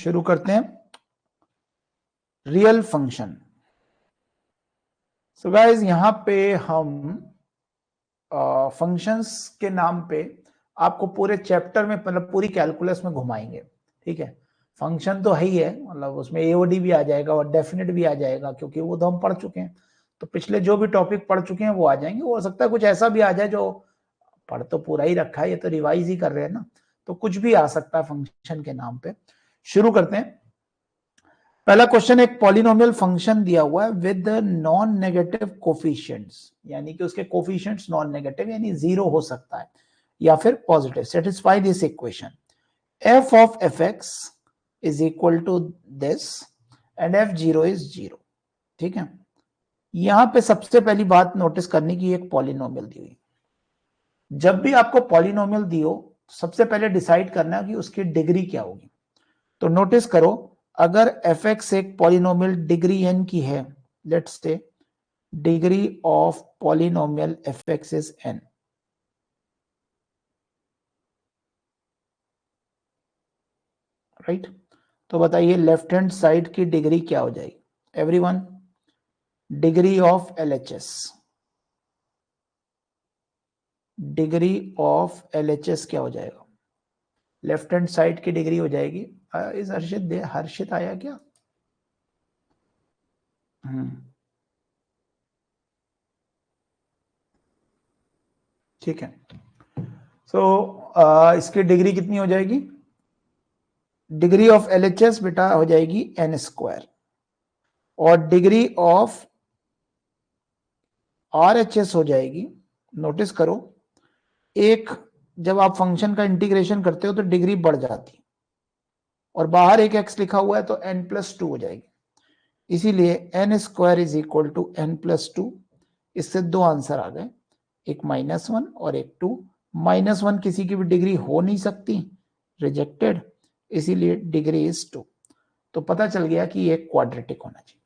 शुरू करते हैं रियल फंक्शन। सो गाइस यहां पे हम फंक्शंस के नाम पे आपको पूरे चैप्टर में मतलब पूरी कैलकुलस में घुमाएंगे। ठीक है, फंक्शन तो है ही है, मतलब उसमें एओडी भी आ जाएगा और डेफिनेट भी आ जाएगा, क्योंकि वो तो हम पढ़ चुके हैं। तो पिछले जो भी टॉपिक पढ़ चुके हैं वो आ जाएंगे। हो सकता है कुछ ऐसा भी आ जाए जो पढ़ तो पूरा ही रखा है, ये तो रिवाइज ही कर रहे हैं ना, तो कुछ भी आ सकता है फंक्शन के नाम पे। शुरू करते हैं। पहला क्वेश्चन, एक पॉलिनोमियल फंक्शन दिया हुआ है विद नॉन नेगेटिव कोफिशिएंट्स, यानी कि उसके कोफिशिएंट्स नॉन नेगेटिव यानी जीरो हो सकता है या फिर positive. Satisfy this equation, f of fx is equal to this and f0 is 0। ठीक है, यहां पे सबसे पहली बात नोटिस करने की, एक पॉलिनोमियल दी हुई। जब भी आपको पॉलिनोमियल दी हो सबसे पहले डिसाइड करना है कि उसकी डिग्री क्या होगी। तो नोटिस करो, अगर fx एक पॉलिनोमियल डिग्री n की है, let's say degree of polynomial fx is n, right. तो बताइए लेफ्ट हैंड साइड की डिग्री क्या हो जाएगी everyone? Degree of LHS, degree of LHS क्या हो जाएगा? लेफ्ट हैंड साइड की डिग्री हो जाएगी, इस हर्षित आया क्या? ठीक है। सो इसकी डिग्री कितनी हो जाएगी? डिग्री ऑफ LHS बेटा हो जाएगी n स्क्वायर, और डिग्री ऑफ RHS हो जाएगी, नोटिस करो, एक जब आप फंक्शन का इंटीग्रेशन करते हो तो डिग्री बढ़ जाती, और बाहर एक x लिखा हुआ है तो n+2 हो जाएगी, इसीलिए n square is equal to n+2। इससे दो आंसर आ गए, एक -1 और एक 2। -1 किसी की भी डिग्री हो नहीं सकती, रिजेक्टेड, इसीलिए डिग्री इज 2। तो पता चल गया कि ये क्वाड्रेटिक होना चाहिए,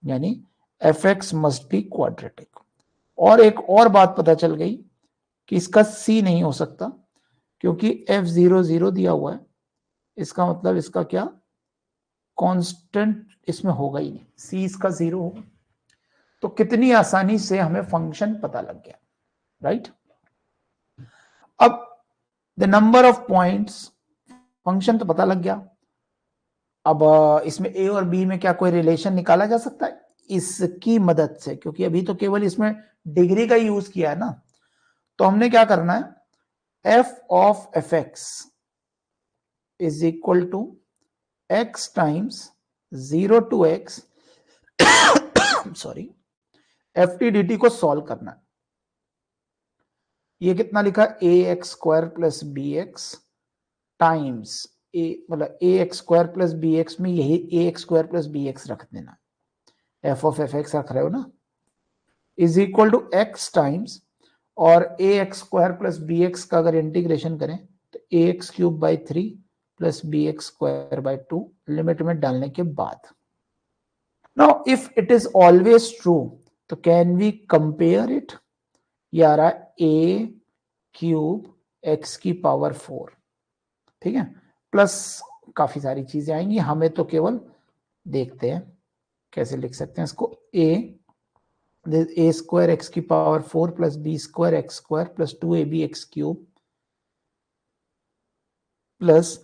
यानी fx मस्ट बी क्वाड्रेटिक। और एक और बात पता चल गई कि इसका c नहीं हो सकता, क्योंकि f0 0 दिया हुआ है, इसका मतलब इसका क्या, कांस्टेंट इसमें होगा ही नहीं, c इसका 0 होगा। तो कितनी आसानी से हमें फंक्शन पता लग गया, राइट। अब the number of points, function तो पता लग गया। अब इसमें a और b में क्या कोई रिलेशन निकाला जा सकता है इसकी मदद से? क्योंकि अभी तो केवल इसमें डिग्री का यूज किया है ना, तो हमने क्या करना है, f of fx is equal to x times 0 to x sorry ft dt को सॉल्व करना है। ये कितना लिखा, ax square plus bx times a, मतलब ax स्क्वायर प्लस bx में यही ax स्क्वायर प्लस bx रख देना, f ऑफ fx रख रहे हो ना, is equal to x times, और ax स्क्वायर प्लस bx का अगर इंटीग्रेशन करें तो ax cube by 3 plus bx square by 2 limit में डालने के बाद। Now if it is always true तो कैन वी कंपेयर इट? ये आ रहा है a क्यूब x की पावर 4, ठीक है, प्लस काफी सारी चीजें आएंगी, हमें तो केवल देखते हैं कैसे लिख सकते हैं इसको। a स्क्वायर एक्स की power 4 plus b square x square plus 2ab x cube plus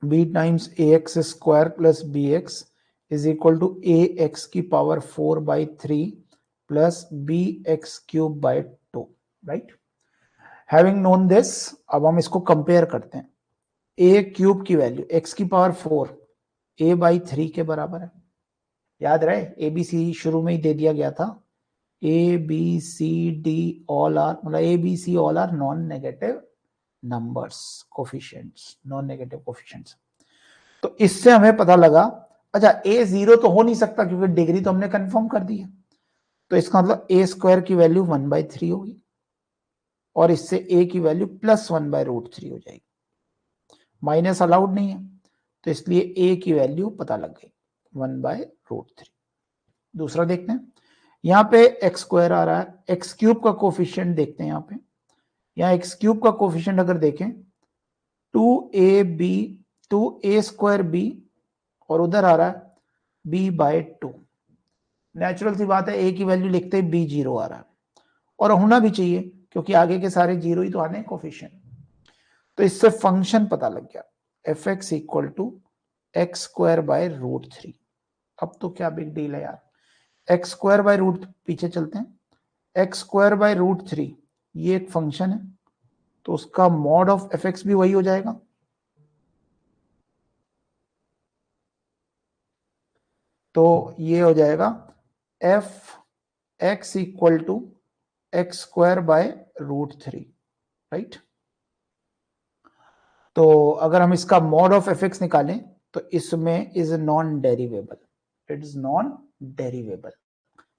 b times ax square plus bx is equal to a x की power 4 by 3 plus b x cube by 2, right. Having known this, अब हम इसको compare करते हैं। a cube की value x की power 4 a by 3 के बराबर है, याद रहे ABC शुरू में ही दे दिया गया था, ABCD ऑल आर, मतलब ABC all are non negative numbers, coefficients, non negative coefficients. तो इससे हमें पता लगा, अच्छा a 0 तो हो नहीं सकता क्योंकि डिग्री तो हमने कंफर्म कर दी है, तो इसका मतलब a स्क्वायर की वैल्यू 1/3 होगी, और इससे a की वैल्यू +1/√3 हो जाएगी, माइनस अलाउड नहीं है, तो इसलिए a की वैल्यू पता लग गई 1/√3। दूसरा देखते हैं, यहाँ पे एक्स स्क्वायर आ रहा है, एक्स क्यूब का कोफिशिएंट देखते हैं। यहाँ पे यहाँ एक्स क्यूब का कोफिशिएंट अगर देखें 2ab 2a² b और उधर आ रहा है b/2। नेचुरल सी बात है, a की वैल्यू लिखते ही b 0 आ रहा है, और होना भी चाहिए क्योंकि आगे के सारे जीरो ही तो आने हैं कोफिशिएंट। तो इससे फंक्शन पता लग गया, fx इक्वल टू x²/√3। अब तो क्या बिग डील है यार, x²/√, पीछे चलते हैं, x²/√3 ये एक फंक्शन है, तो उसका मॉड ऑफ fx भी वही हो जाएगा। तो ये हो जाएगा f(x) equal to x²/√3, right. तो अगर हम इसका मॉड ऑफ fx निकालें तो इसमें is non derivable, it is non derivable.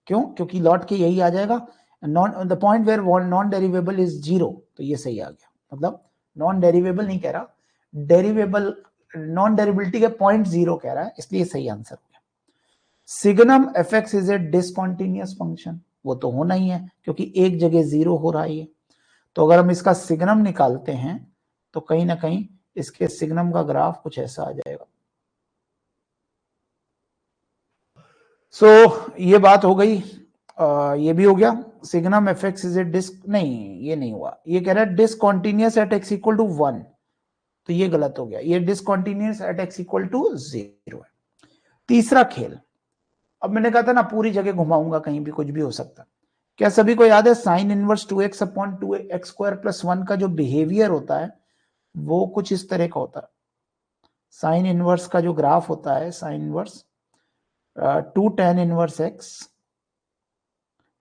क्यों? क्योंकि लौट के यही आ जाएगा, known the point where non derivable is 0, तो ये सही आ गया। मतलब नॉन डेरिवेबल नहीं कह रहा, डेरिवेबल, नॉन डेरिवेबिलिटी के पॉइंट 0 कह रहा है, इसलिए सही आंसर हो गया। Signum fx is a discontinuous function, वो तो होना ही है क्योंकि एक जगह 0 हो रहा है। तो अगर हम इसका सिग्नम निकालते हैं तो कहीं ना कहीं इसके सिग्नम का ग्राफ कुछ ऐसा आ जाएगा। सो ये बात हो गई, ये भी हो गया। सिग्नम fx इज ए नहीं, ये नहीं हुआ, ये कह रहा है discontinuous at x equal to 1, तो ये गलत हो गया, ये discontinuous at x equal to 0 है। तीसरा खेल, अब मैंने कहा था ना पूरी जगह घुमाऊंगा, कहीं भी कुछ भी हो सकता। क्या सभी को याद है साइन इनवर्स 2x/2x² + 1 का जो बिहेवियर होता है वो कुछ इस तरह का होता है। साइन इनवर्स का जो ग्राफ होता है, sine inverse 2 tan inverse x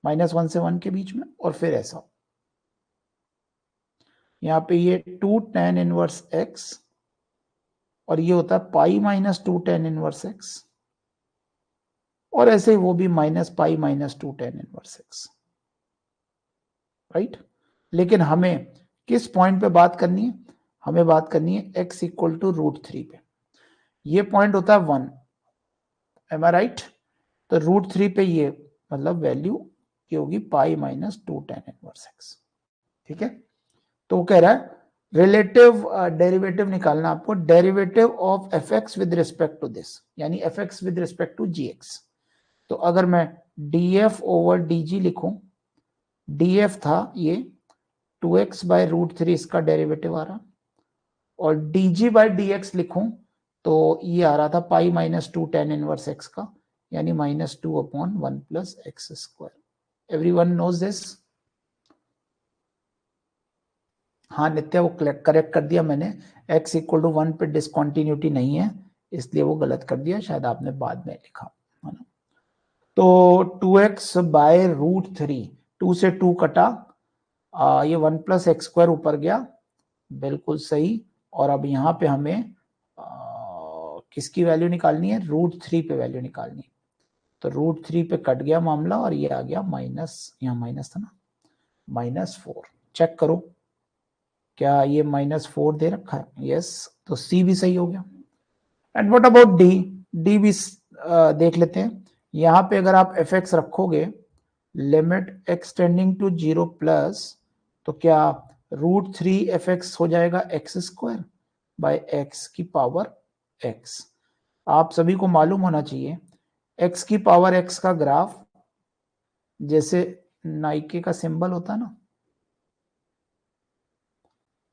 -1 से 1 के बीच में, और फिर ऐसा यहाँ पे ये 2 tan इनवर्स x, और ये होता है पाई -2 tan इनवर्स x, और ऐसे ही वो भी -पाई -2 tan इनवर्स x, राइट। लेकिन हमें किस पॉइंट पे बात करनी है? हमें बात करनी है x इक्वल टू √3 पे। ये पॉइंट होता है 1, एम आई राइट? तो √3 पे ये मतलब वैल्यू की होगी पाई -2 tan इनवर्स x, ठीक है। तो वो कह रहा है रिलेटिव डेरिवेटिव निकालना आपको, derivative of fx with respect to this, यानी fx with respect to gx। तो अगर मैं df/dg लिखूं, df था ये 2x/√3 इसका डेरिवेटिव आ रहा, और dg/dx लिखूं तो ये आ रहा था पाई -2 tan इनवर्स x का, यानी -2/1 + x²। Everyone knows this? हाँ नित्य, वो करेक्ट कर दिया मैंने, x इक्वल टू 1 पे डिसकंटिन्यूटी नहीं है, इसलिए वो गलत कर दिया, शायद आपने बाद में लिखा है ना। तो 2x/√3, 2 से 2 कटा, ये 1 + x² ऊपर गया, बिल्कुल सही। और अब यहाँ पे हमें किसकी वैल्यू निकालनी है? √3 पे वैल्यू निकालनी है। तो √3 पे कट गया मामला, और ये आ गया माइनस, यहाँ माइनस था ना, -4। चेक करो क्या ये -4 दे रखा है? यस, तो सी भी सही हो गया। And what about D? D भी देख लेते हैं। यहाँ पे अगर आप fx रखोगे, limit x tending to 0 plus, तो क्या √3 fx हो जाएगा x²/x⁻x। आप सभी को मालूम होना चाहिए x⁻x का ग्राफ जैसे नाइके का सिंबल होता है ना,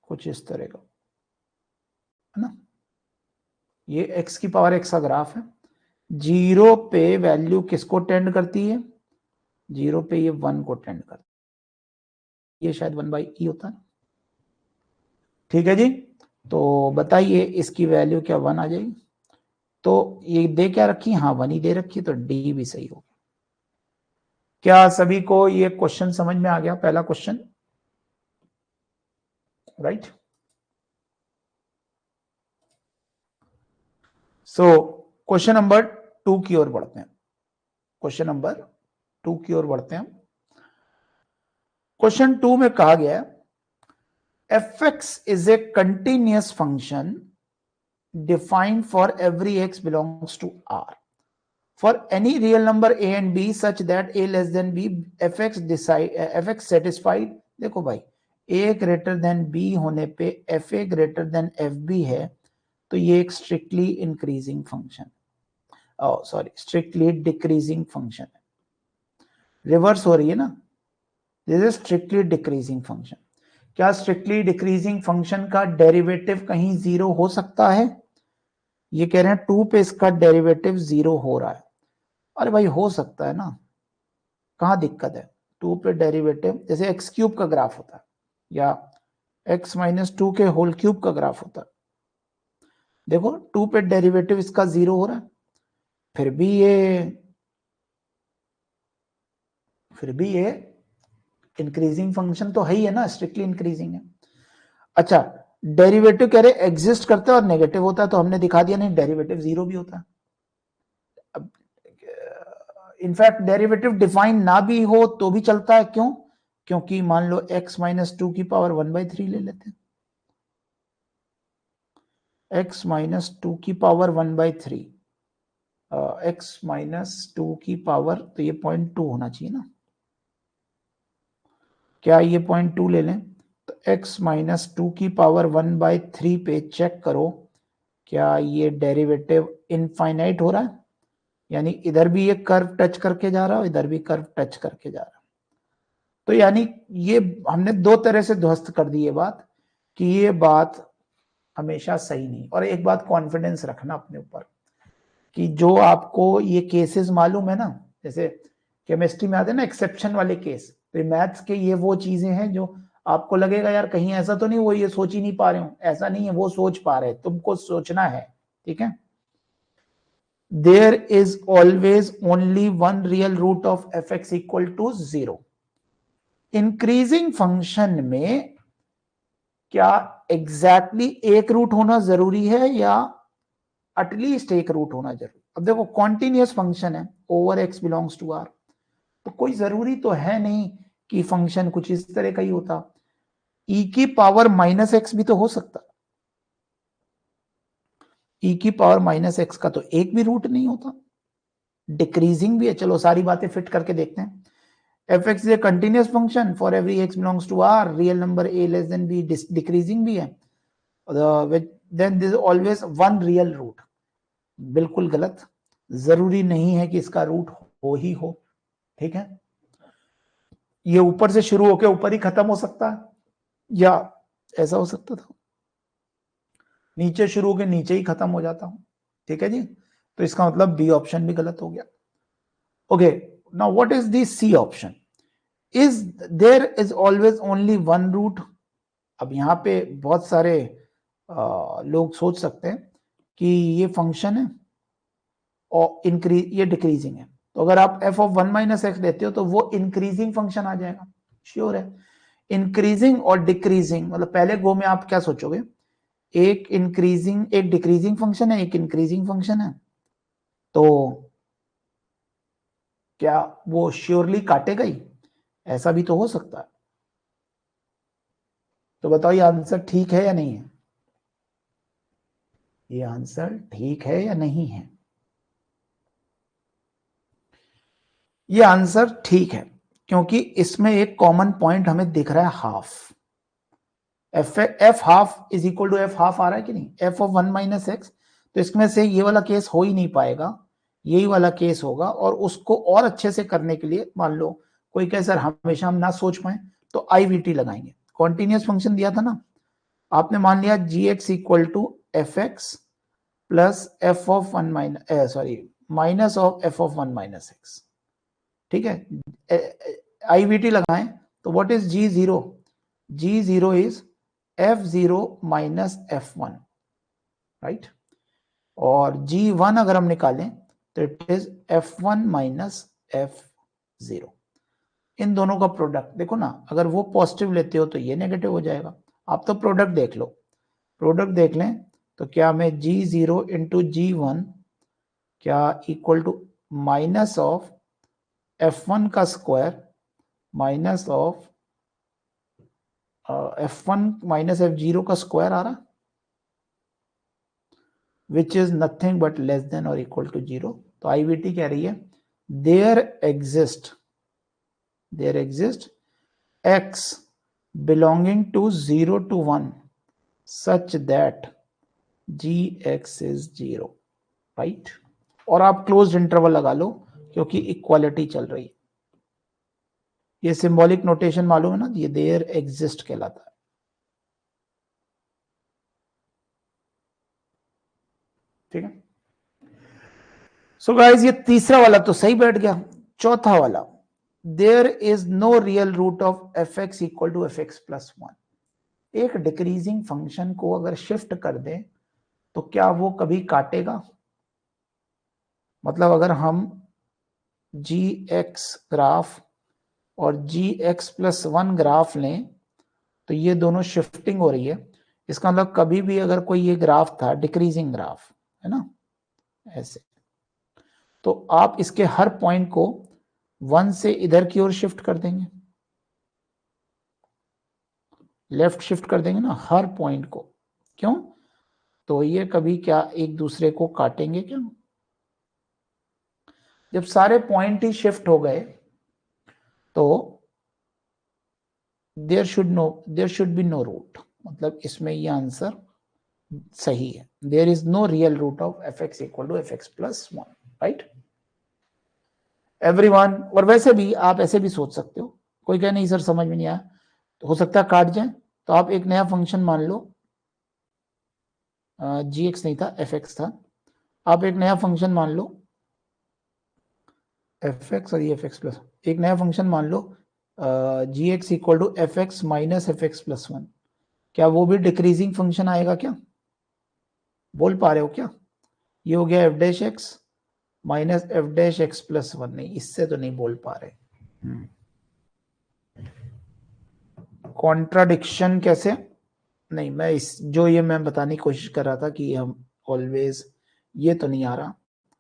कुछ इस तरह का, है ना। ये x⁻x का ग्राफ है, 0 पे वैल्यू किसको टेंड करती है? 0 पे ये 1 को टेंड करती है, ये शायद 1/e होता है, ठीक है जी। तो बताइए इसकी वैल्यू क्या 1 आ जाएगी? तो ये दे क्या रखी? हाँ 1 ही दे रखी, तो डी भी सही होगा। क्या सभी को ये क्वेश्चन समझ में आ गया? पहला question, right. So question number 2 की ओर बढ़ते हैं, क्वेश्चन नंबर 2 की ओर बढ़ते हैं। क्वेश्चन 2 में कहा गया है fx is a continuous function defined for every x belongs to R for any real number a and b such that a less than b, fx satisfied। देखो भाई, a greater than b होने पे fa greater than fb है, तो ये एक strictly increasing function, strictly decreasing function है, reverse हो रही है ना, this is strictly decreasing function. क्या स्ट्रिक्टली डिक्रीजिंग फंक्शन का डेरिवेटिव कहीं जीरो हो सकता है? ये कह रहे हैं 2 पे इसका डेरिवेटिव जीरो हो रहा है। अरे भाई हो सकता है ना, कहाँ दिक्कत है? 2 पे डेरिवेटिव, जैसे एक्स क्यूब का ग्राफ होता है या x माइनस 2 के होल क्यूब का ग्राफ होता है, देखो 2 पे डेरिवेटिव इसका जीरो हो रहा है, फिर भी ये इंक्रीजिंग फंक्शन तो है ही है ना, स्ट्रिक्टली इंक्रीजिंग है। अच्छा, डेरिवेटिव कह रहे एग्जिस्ट करता है और नेगेटिव होता है, तो हमने दिखा दिया नहीं, डेरिवेटिव जीरो भी होता है। अब इनफैक्ट डेरिवेटिव डिफाइन ना भी हो तो भी चलता है, क्यों? क्योंकि मान लो x माइनस 2 की पावर 1/3 ले लेते हैं, x माइनस 2 की पावर 1/3, x माइनस 2 की पावर, तो ये 0.2 होना चाहिए ना, क्या ये 0.2 ले लें? तो x माइनस 2 की पावर 1/3 पे चेक करो, क्या ये डेरिवेटिव इनफाइनाइट हो रहा है? यानी इधर भी ये कर्व टच करके जा रहा है, इधर भी कर्व टच करके जा रहा है। तो यानी ये हमने दो तरह से ध्वस्त कर दी ये बात, कि ये बात हमेशा सही नहीं। और एक बात कॉन्फिडेंस रखना अपने ऊपर, कि जो आपको ये केसेस मालूम है ना, जैसे केमिस्ट्री में आते हैं ना एक्सेप्शन वाले केस, तो मैथ्स के ये वो चीजें हैं जो आपको लगेगा यार कहीं ऐसा तो नहीं वो ये सोच ही नहीं पा रहे हो, ऐसा नहीं है, वो सोच पा रहे, तुमको सोचना है, ठीक है। There is always only one real root of fx equal to 0. Increasing function में क्या एग्जैक्टली एक रूट होना जरूरी है या एटलीस्ट एक रूट होना जरूरी? अब देखो कॉन्टिन्यूअस फंक्शन है, over x belongs to R, तो कोई जरूरी तो है नहीं कि फंक्शन कुछ इस तरह का ही होता, ई की पावर माइनस एक्स भी तो हो सकता, ई की पावर माइनस एक्स का तो एक भी रूट नहीं होता, डिक्रीजिंग भी है। चलो सारी बातें फिट करके देखते हैं। fx is a continuous function for every x belongs to r, real number a less than b, decreasing भी है, then there is always one real root। बिल्कुल गलत, जरूरी नहीं है कि इसका रूट हो ही हो, ठीक है। ये ऊपर से शुरू होकर ऊपर ही खत्म हो सकता है, या ऐसा हो सकता था नीचे शुरू होकर नीचे ही खत्म हो जाता हूं, ठीक है जी। तो इसका मतलब बी ऑप्शन भी गलत हो गया। Okay, now what is the C option? Is there is always only one root. अब यहाँ पे बहुत सारे लोग सोच सकते हैं कि ये फंक्शन है और ये डिक्रीजिंग है, तो अगर आप f ऑफ 1 माइनस एक्स लेते हो तो वो इंक्रीजिंग फंक्शन आ जाएगा, श्योर है। इंक्रीजिंग और डिक्रीजिंग मतलब पहले गो में आप क्या सोचोगे, एक इंक्रीजिंग एक डिक्रीजिंग फंक्शन है, एक इंक्रीजिंग फंक्शन है, तो क्या वो श्योरली काटेगा ही? ऐसा भी तो हो सकता है। तो बताओ ये आंसर ठीक है या नहीं है? ये आंसर ठीक है या नहीं है? ये आंसर ठीक है, क्योंकि इसमें एक कॉमन पॉइंट हमें दिख रहा है, half. F half is equal to f half आ रहा है कि नहीं, एफ ऑफ 1 माइनस एक्स, तो इसमें से ये वाला केस हो ही नहीं पाएगा, यही वाला केस होगा। और उसको और अच्छे से करने के लिए मान लो कोई कहे सर हमेशा हम ना सोच पाए, तो आईवीटी लगाएंगे। कॉन्टिन्यूस फंक्शन दिया था ना, आपने मान लिया g x equal to F x plus f of 1 minus minus of f of 1 minus x, ठीक है। आईवीटी लगाएं तो what is g zero? G zero is f0 minus f1, right. और g1 अगर हम निकालें तो it is f1 minus f0। इन दोनों का प्रोडक्ट देखो ना, अगर वो पॉजिटिव लेते हो तो ये नेगेटिव हो जाएगा। आप तो प्रोडक्ट देख लो, प्रोडक्ट देख लें तो क्या हमें g0 इंटू जी1 क्या equal to minus of f1 का square minus of f1 minus f0 का स्क्वायर आ रहा, which is nothing but less than or equal to 0। तो IVT कह रही है there exist x belonging to 0 to 1 such that gx is 0, right. और आप closed interval लगा लो क्योंकि इक्वालिटी चल रही है। ये सिंबॉलिक नोटेशन मालूम है ना, ये देयर एग्जिस्ट कहलाता है। ठीक है। सो गाइस ये तीसरा वाला तो सही बैठ गया। चौथा वाला, there is no real root of F X equal to F x plus 1। एक डिक्रीजिंग फंक्शन को अगर शिफ्ट कर दें तो क्या वो कभी काटेगा? मतलब अगर हम जी एक्स ग्राफ और जी एक्स प्लस 1 ग्राफ लें तो ये दोनों शिफ्टिंग हो रही है। इसका मतलब कभी भी अगर कोई ये ग्राफ था डिक्रीजिंग ग्राफ है ना, ऐसे, तो आप इसके हर पॉइंट को 1 से इधर की ओर शिफ्ट कर देंगे, लेफ्ट शिफ्ट कर देंगे ना हर पॉइंट को। क्यों? तो ये कभी क्या एक दूसरे को काटेंगे क्या? जब सारे पॉइंट ही शिफ्ट हो गए तो there should be no root, मतलब इसमें ये आंसर सही है। There is no real root of F X equal to F x plus 1, right everyone. और वैसे भी आप ऐसे भी सोच सकते हो, कोई कहे नहीं सर समझ में नहीं आया, तो हो सकता है काट जाए, तो आप एक नया फंक्शन मान लो, जी एक्स नहीं था एफ एक्स था, आप एक नया फंक्शन मान लो एफ एक्स और एफ एक्स प्लस, एक नया फंक्शन मान लो g x equal to F x minus f x plus 1। क्या वो भी डिक्रीजिंग फंक्शन आएगा क्या? बोल पा रहे हो क्या? ये हो गया F dash x minus F dash x plus 1। नहीं, इससे तो नहीं बोल पा रहे। कॉन्ट्राडिक्शन कैसे? नहीं, मैं बताने की कोशिश कर रहा था कि हम ऑलवेज, ये तो नहीं आ रहा।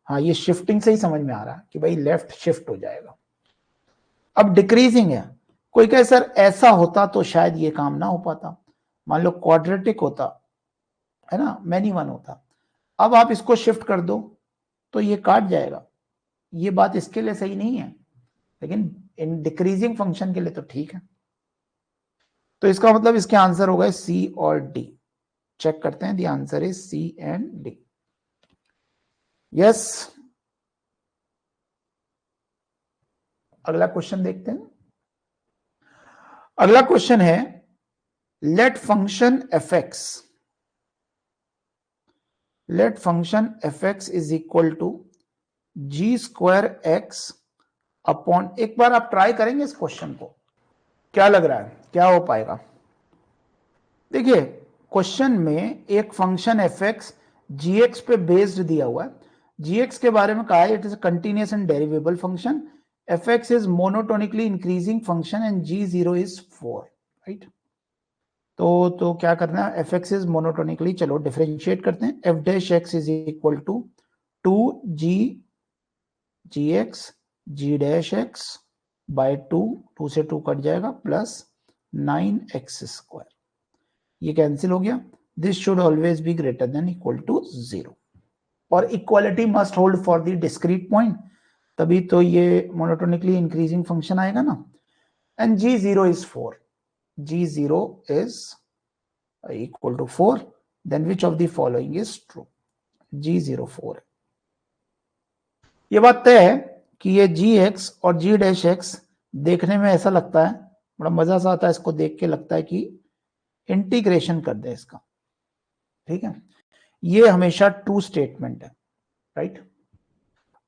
हाँ, ये शिफ्टिंग से ही समझ में आ रहा है कि भाई लेफ्ट शिफ्ट हो जाएगा। अब डिक्रीजिंग है, कोई कहे सर ऐसा होता तो शायद ये काम ना हो पाता, मान लो क्वाड्रेटिक होता है ना, मैनी वन होता, अब आप इसको शिफ्ट कर दो तो ये काट जाएगा। ये बात इसके लिए सही नहीं है, लेकिन इन डिक्रीजिंग फंक्शन के लिए तो ठीक है। तो इसका मतलब इसके आंसर हो गए सी और डी। चेक करते हैं, the answer is C and D. Yes, अगला क्वेश्चन देखते हैं। अगला क्वेश्चन है, let function F x is equal to G square X upon, एक बार आप ट्राई करेंगे इस क्वेश्चन को, क्या लग रहा है क्या हो पाएगा? देखिए क्वेश्चन में एक फंक्शन एफ एक्स जी एक्स पे बेस्ड दिया हुआ है। जी एक्स के बारे में कहा है it is a continuous and derivable function, F x is monotonically increasing function and g zero is 4, right. तो क्या करना है, एफ एक्स इज मोनोटोनिकली, चलो डिफरेंशिएट करते हैं, f dash x is equal to 2g g x g dash x by 2 से 2 cut जाएगा, plus 9x²। ये कैंसिल हो गया। This should always be greater than equal to 0, और equality must hold for the discrete point, तभी तो ये monotonically increasing function आएगा ना। And g0 is 4, g0 is equal to 4, then which of the following is true? g0 4 है। ये बात तय है कि ये जी एक्स और जी डैश एक्स देखने में ऐसा लगता है, बड़ा मजा सा आता है इसको देख के, लगता है कि इंटीग्रेशन कर दे इसका, ठीक है। ये हमेशा ट्रू स्टेटमेंट है, राइट।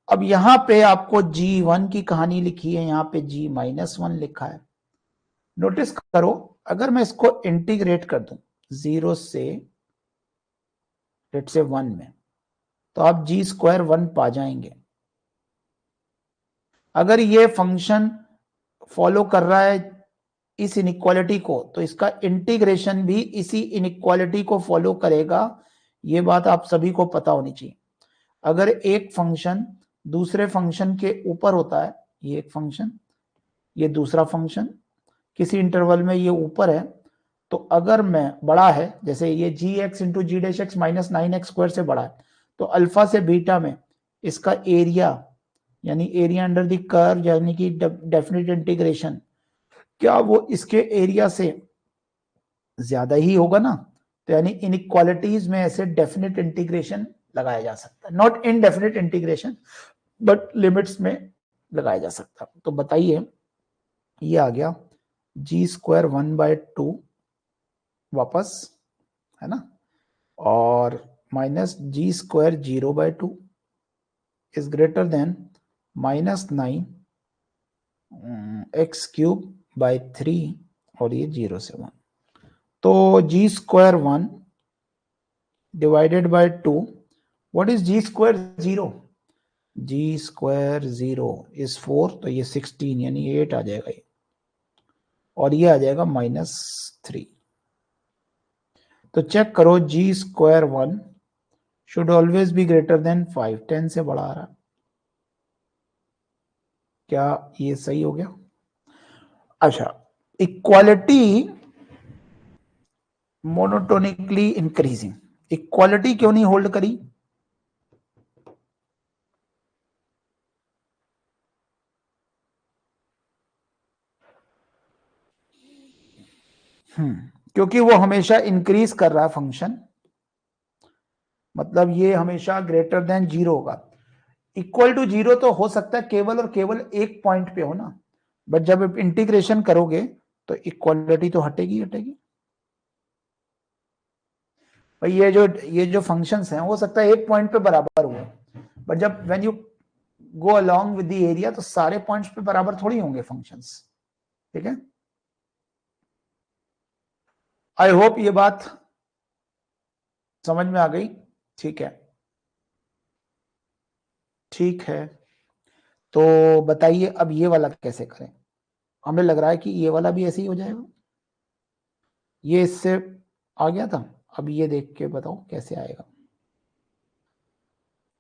अब यहां पे आपको g1 की कहानी लिखी है, यहां पे g-1 लिखा है। नोटिस करो, अगर मैं इसको इंटीग्रेट कर दूं 0 से लेट से 1 में, तो आप g² 1 पा जाएंगे। अगर ये फंक्शन फॉलो कर रहा है इस इनइक्वालिटी को, तो इसका इंटीग्रेशन भी इसी इनइक्वालिटी को फॉलो करेगा। ये बात आप सभी को पता होनी चाहिए। अगर एक फंक्शन दूसरे फंक्शन के ऊपर होता है, ये एक फंक्शन, ये दूसरा फंक्शन, किसी इंटरवल में ये ऊपर है, तो अगर मैं बड़ा है, जैसे ये जी एक्स इंटू जी डैश एक्स माइनस 9x² से बड़ा है, तो अल्फा से बीटा में इसका एरिया, यानी एरिया अंडर द कर्व, यानी कि डेफिनेट इंटीग्रेशन, क्या वो इसके एरिया से ज्यादा ही होगा ना? तो यानी इनइक्वालिटीज में ऐसे डेफिनेट इंटीग्रेशन लगाया जा सकता है, not indefinite integration but limits में लगाया जा सकता है। तो बताइए, ये आ गया जी स्क्वायर 1/2 वापस, है ना, और minus g square 0/2 is greater than -9 x cube by 3 और ये 0 से 1। तो g square 1 divided by 2, what is g square 0? G square 0 is 4, तो ये 16 यानी 8 आ जाएगा ये, और ये आ जाएगा -3। तो चेक करो, g square 1 should always be greater than 5, 10 से बड़ा आ रहा, क्या ये सही हो गया? अच्छा, इक्वालिटी मोनोटोनिकली इंक्रीजिंग, इक्वालिटी क्यों नहीं होल्ड करी? क्योंकि वो हमेशा इंक्रीज कर रहा है फंक्शन, मतलब ये हमेशा ग्रेटर देन 0 होगा। इक्वल टू 0 तो हो सकता है केवल और केवल एक पॉइंट पे हो ना, बट जब इंटीग्रेशन करोगे तो इक्वालिटी तो हटेगी हटेगी। भाई ये जो फंक्शंस हैं हो सकता है एक पॉइंट पे बराबर हुए, बट जब when you go along with the area तो सारे पॉइंट्स पे बराबर थोड़ी होंगे फंक्शंस, ठीक है। आई होप ये बात समझ में आ गई, ठीक है, ठीक है। तो बताइए अब ये वाला कैसे करें? हमें लग रहा है कि ये वाला भी ऐसे ही हो जाएगा, ये इससे आ गया था, अब ये देख के बताओ कैसे आएगा।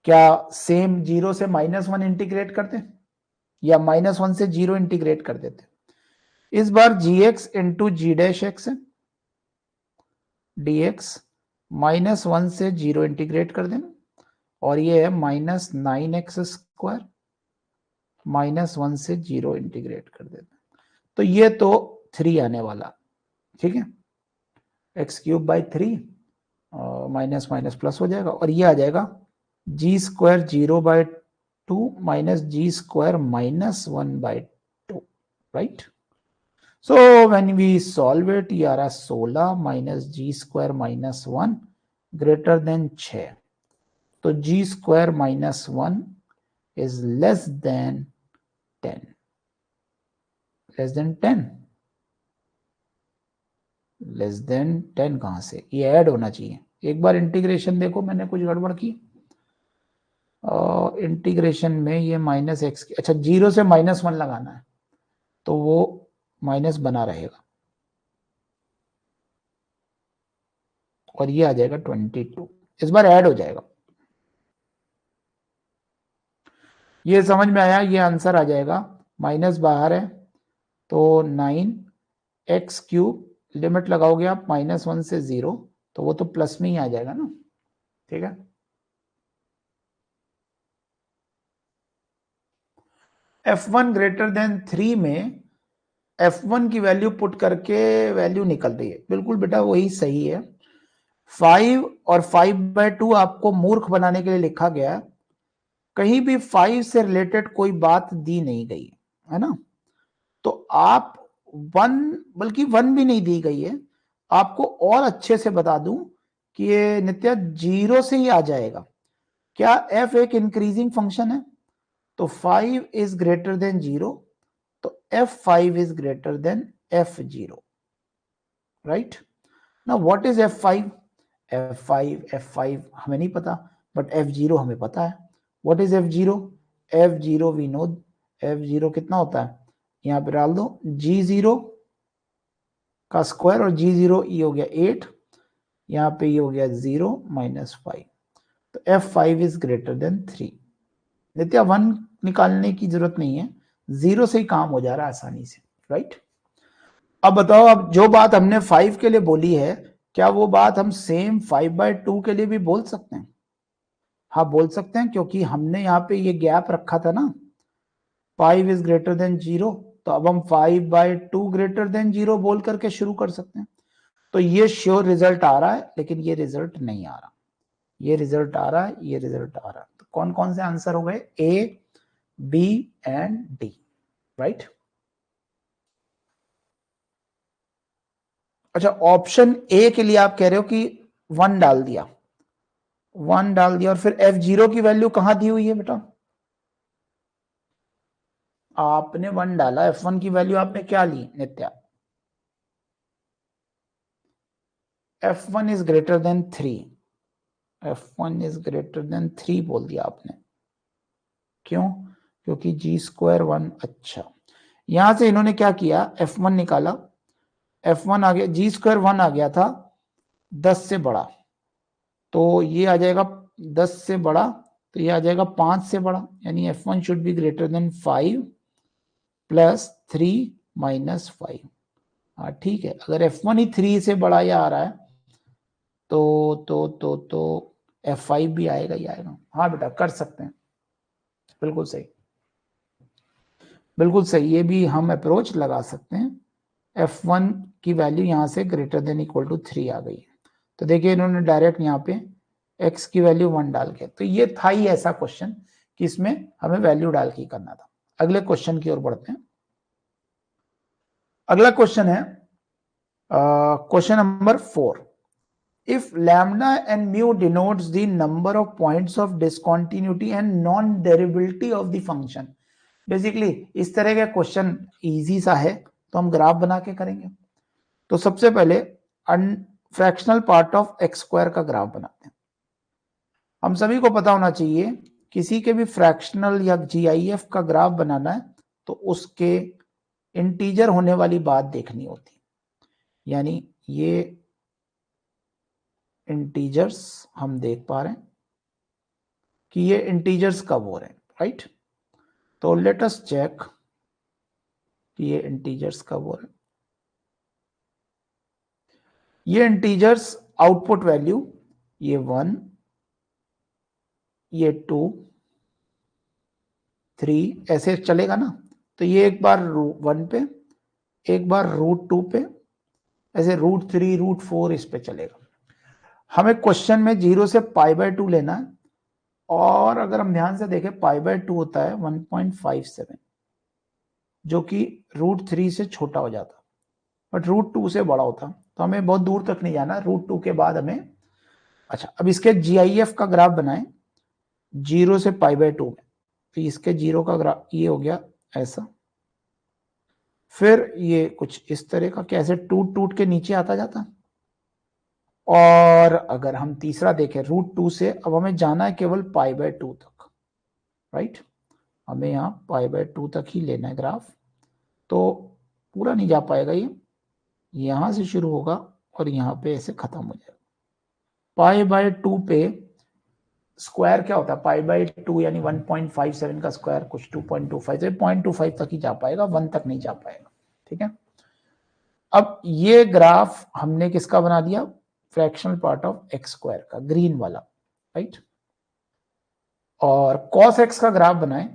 क्या सेम 0 से -1 इंटीग्रेट करते या -1 से 0 इंटीग्रेट कर देते? इस बार gx इंटू जी डैश एक्स है, dx -1 से 0 इंटीग्रेट कर देना, और ये है -9x² -1 से 0 इंटीग्रेट कर देना, तो ये तो 3 आने वाला, ठीक है, x³/3 माइनस माइनस प्लस हो जाएगा, और ये आ जाएगा g² 0/2 minus g² -1/2, right. So when we solve it, ये आ रहा 16 माइनस g² -1 ग्रेटर देन 6, तो g² -1 is less then 10, less than 10, less than 10 कहां से? ये ऐड होना चाहिए, एक बार इंटीग्रेशन देखो, मैंने कुछ गड़बड़ की इंटीग्रेशन में, ये -x, अच्छा 0 से -1 लगाना है तो वो माइनस बना रहेगा, और ये आ जाएगा 22, इस बार ऐड हो जाएगा। ये समझ में आया, ये आंसर आ जाएगा, माइनस बाहर है तो 9x³ लिमिट लगाओगे आप -1 से 0, तो वो तो प्लस में ही आ जाएगा ना, ठीक है। f1 ग्रेटर देन 3 में f1 की वैल्यू पुट करके वैल्यू निकल रही है, बिल्कुल बेटा वही सही है। 5 और 5/2 आपको मूर्ख बनाने के लिए लिखा गया, कहीं भी 5 से रिलेटेड कोई बात दी नहीं गई है ना, तो आप 1, बल्कि 1 भी नहीं दी गई है, आपको और अच्छे से बता दूं कि ये नित्या 0 से ही आ जाएगा। क्या f एक इंक्रीजिंग फंक्शन है? तो 5 इज ग्रेटर देन 0, तो f5 is greater then f0, right. ना व्हाट इज f5? f5 हमें नहीं पता, बट f0 हमें पता है। What is f0? f0 we know, f0 कितना होता है, यहां पे डाल दो g0 का स्क्वायर, और g0 ये हो गया 8, यहाँ पे ये हो गया 0 -5, तो f5 इज ग्रेटर देन 3। नित्या 1 निकालने की जरूरत नहीं है, 0 से ही काम हो जा रहा है आसानी से, राइट। अब बताओ, अब जो बात हमने 5 के लिए बोली है, क्या वो बात हम सेम 5/2 के लिए भी बोल सकते हैं? हाँ बोल सकते हैं, क्योंकि हमने यहाँ पे ये गैप रखा था ना, 5 इज ग्रेटर देन 0, तो अब हम 5/2 ग्रेटर देन 0 बोल करके शुरू कर सकते हैं। तो ये श्योर रिजल्ट आ रहा है, लेकिन ये रिजल्ट नहीं आ रहा, ये रिजल्ट आ रहा है, ये रिजल्ट आ रहा है। तो कौन कौन से आंसर हो गए? ए, बी एंड डी, राइट। अच्छा, ऑप्शन ए के लिए आप कह रहे हो कि 1 डाल दिया, 1 डाल दिया, और फिर F0 की वैल्यू कहां दी हुई है बेटा? आपने 1 डाला, F1 की वैल्यू आपने क्या ली नित्या? F1 is greater then 3, F1 is greater then 3 बोल दिया आपने। क्यों? क्योंकि जी स्क्वायर 1। अच्छा, यहां से इन्होंने क्या किया, F1 निकाला, F1 आ गया, जी स्क्वायर 1 आ गया था 10 से बड़ा, तो ये आ जाएगा 10 से बड़ा, तो ये आ जाएगा 5 से बड़ा, यानी F1 should be greater than 5 plus 3 minus 5। हाँ ठीक है, अगर F1 ही 3 से बड़ा या आ रहा है तो F5 भी आएगा ही आएगा। हाँ बेटा, कर सकते हैं, बिल्कुल सही, बिल्कुल सही, ये भी हम अप्रोच लगा सकते हैं। F1 की वैल्यू यहां से ग्रेटर देन इक्वल टू 3 आ गई है, तो देखिए इन्होंने डायरेक्ट यहाँ पे x की वैल्यू 1 डाल के, तो ये था ही ऐसा क्वेश्चन कि इसमें हमें वैल्यू डाल के करना था। अगले क्वेश्चन की ओर बढ़ते हैं। अगला क्वेश्चन है question number 4। If lambda and mu denotes the number of points of discontinuity and non-derivability of the function, basically इस तरह का क्वेश्चन इजी सा है, तो हम ग्राफ बना के करेंगे। तो सबसे पहले fractional part of x square का ग्राफ बनाते हैं। हम सभी को पता होना चाहिए, किसी के भी फ्रैक्शनल या जीआईएफ का ग्राफ बनाना है तो उसके इंटीजर होने वाली बात देखनी होती, यानी ये इंटीजर्स हम देख पा रहे हैं कि ये इंटीजर्स कब हो रहे हैं, राइट। तो लेट अस चेक कि ये इंटीजर्स कब हो रहे हैं। ये इंटीजर्स आउटपुट वैल्यू, ये 1, ये 2, 3 ऐसे चलेगा ना, तो ये एक बार √1 पे, एक बार √2 पे, ऐसे √3 √4 इस पे चलेगा। हमें क्वेश्चन में 0 से π/2 लेना है, और अगर हम ध्यान से देखें π/2 होता है 1.57, जो कि √3 से छोटा हो जाता, बट √2 से बड़ा होता, तो हमें बहुत दूर तक नहीं जाना, √2 के बाद हमें। अच्छा, अब इसके जीआईएफ का ग्राफ बनाएं 0 से π/2 में, तो इसके 0 का ग्राफ ये हो गया ऐसा, फिर ये कुछ इस तरह का, कैसे टूट टूट के नीचे आता जाता। और अगर हम तीसरा देखें √2 से, अब हमें जाना है केवल π/2 तक, राइट। हमें यहाँ π/2 तक ही लेना है ग्राफ, तो पूरा नहीं जा पाएगा, ये यहां से शुरू होगा और यहाँ पे ऐसे खत्म हो जाएगा। π/2 पे स्क्वायर क्या होता है, π/2 यानी 1.57 का स्क्वायर कुछ 2.25, 0.25 तक ही जा पाएगा, 1 तक नहीं जा पाएगा, ठीक है। अब ये ग्राफ हमने किसका बना दिया, fractional part of x square का, ग्रीन वाला, राइट। और cos x का ग्राफ बनाएं।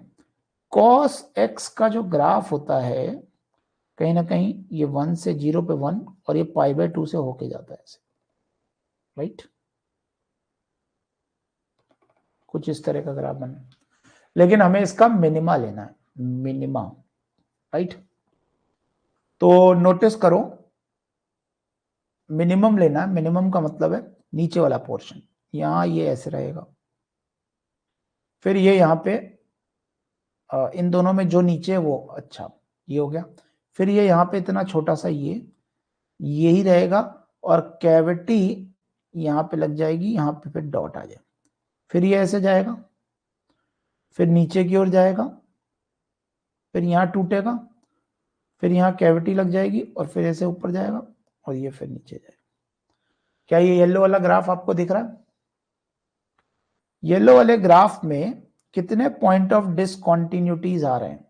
cos x का जो ग्राफ होता है, कहीं ना कहीं ये 1 से 0 पे 1, और ये π/2 से होके जाता है ऐसे, राइट। कुछ इस तरह का ग्राफ बना, लेकिन हमें इसका मिनिमा लेना है, मिनिमा, राइट। तो नोटिस करो, मिनिमम लेना है, मिनिमम का मतलब है नीचे वाला पोर्शन, यहां ये ऐसे रहेगा, फिर ये यहाँ पे इन दोनों में जो नीचे है वो, अच्छा ये हो गया, फिर ये यहाँ पे इतना छोटा सा ये यही रहेगा, और कैविटी यहाँ पे लग जाएगी, यहाँ पे फिर डॉट आ जाए, फिर ये ऐसे जाएगा, फिर नीचे की ओर जाएगा, फिर यहाँ टूटेगा, फिर यहाँ कैविटी लग जाएगी, और फिर ऐसे ऊपर जाएगा, और ये फिर नीचे जाएगा। क्या ये येलो वाला ग्राफ आपको दिख रहा है? येलो वाले ग्राफ में कितने पॉइंट ऑफ डिसकॉन्टिन्यूटीज आ रहे हैं?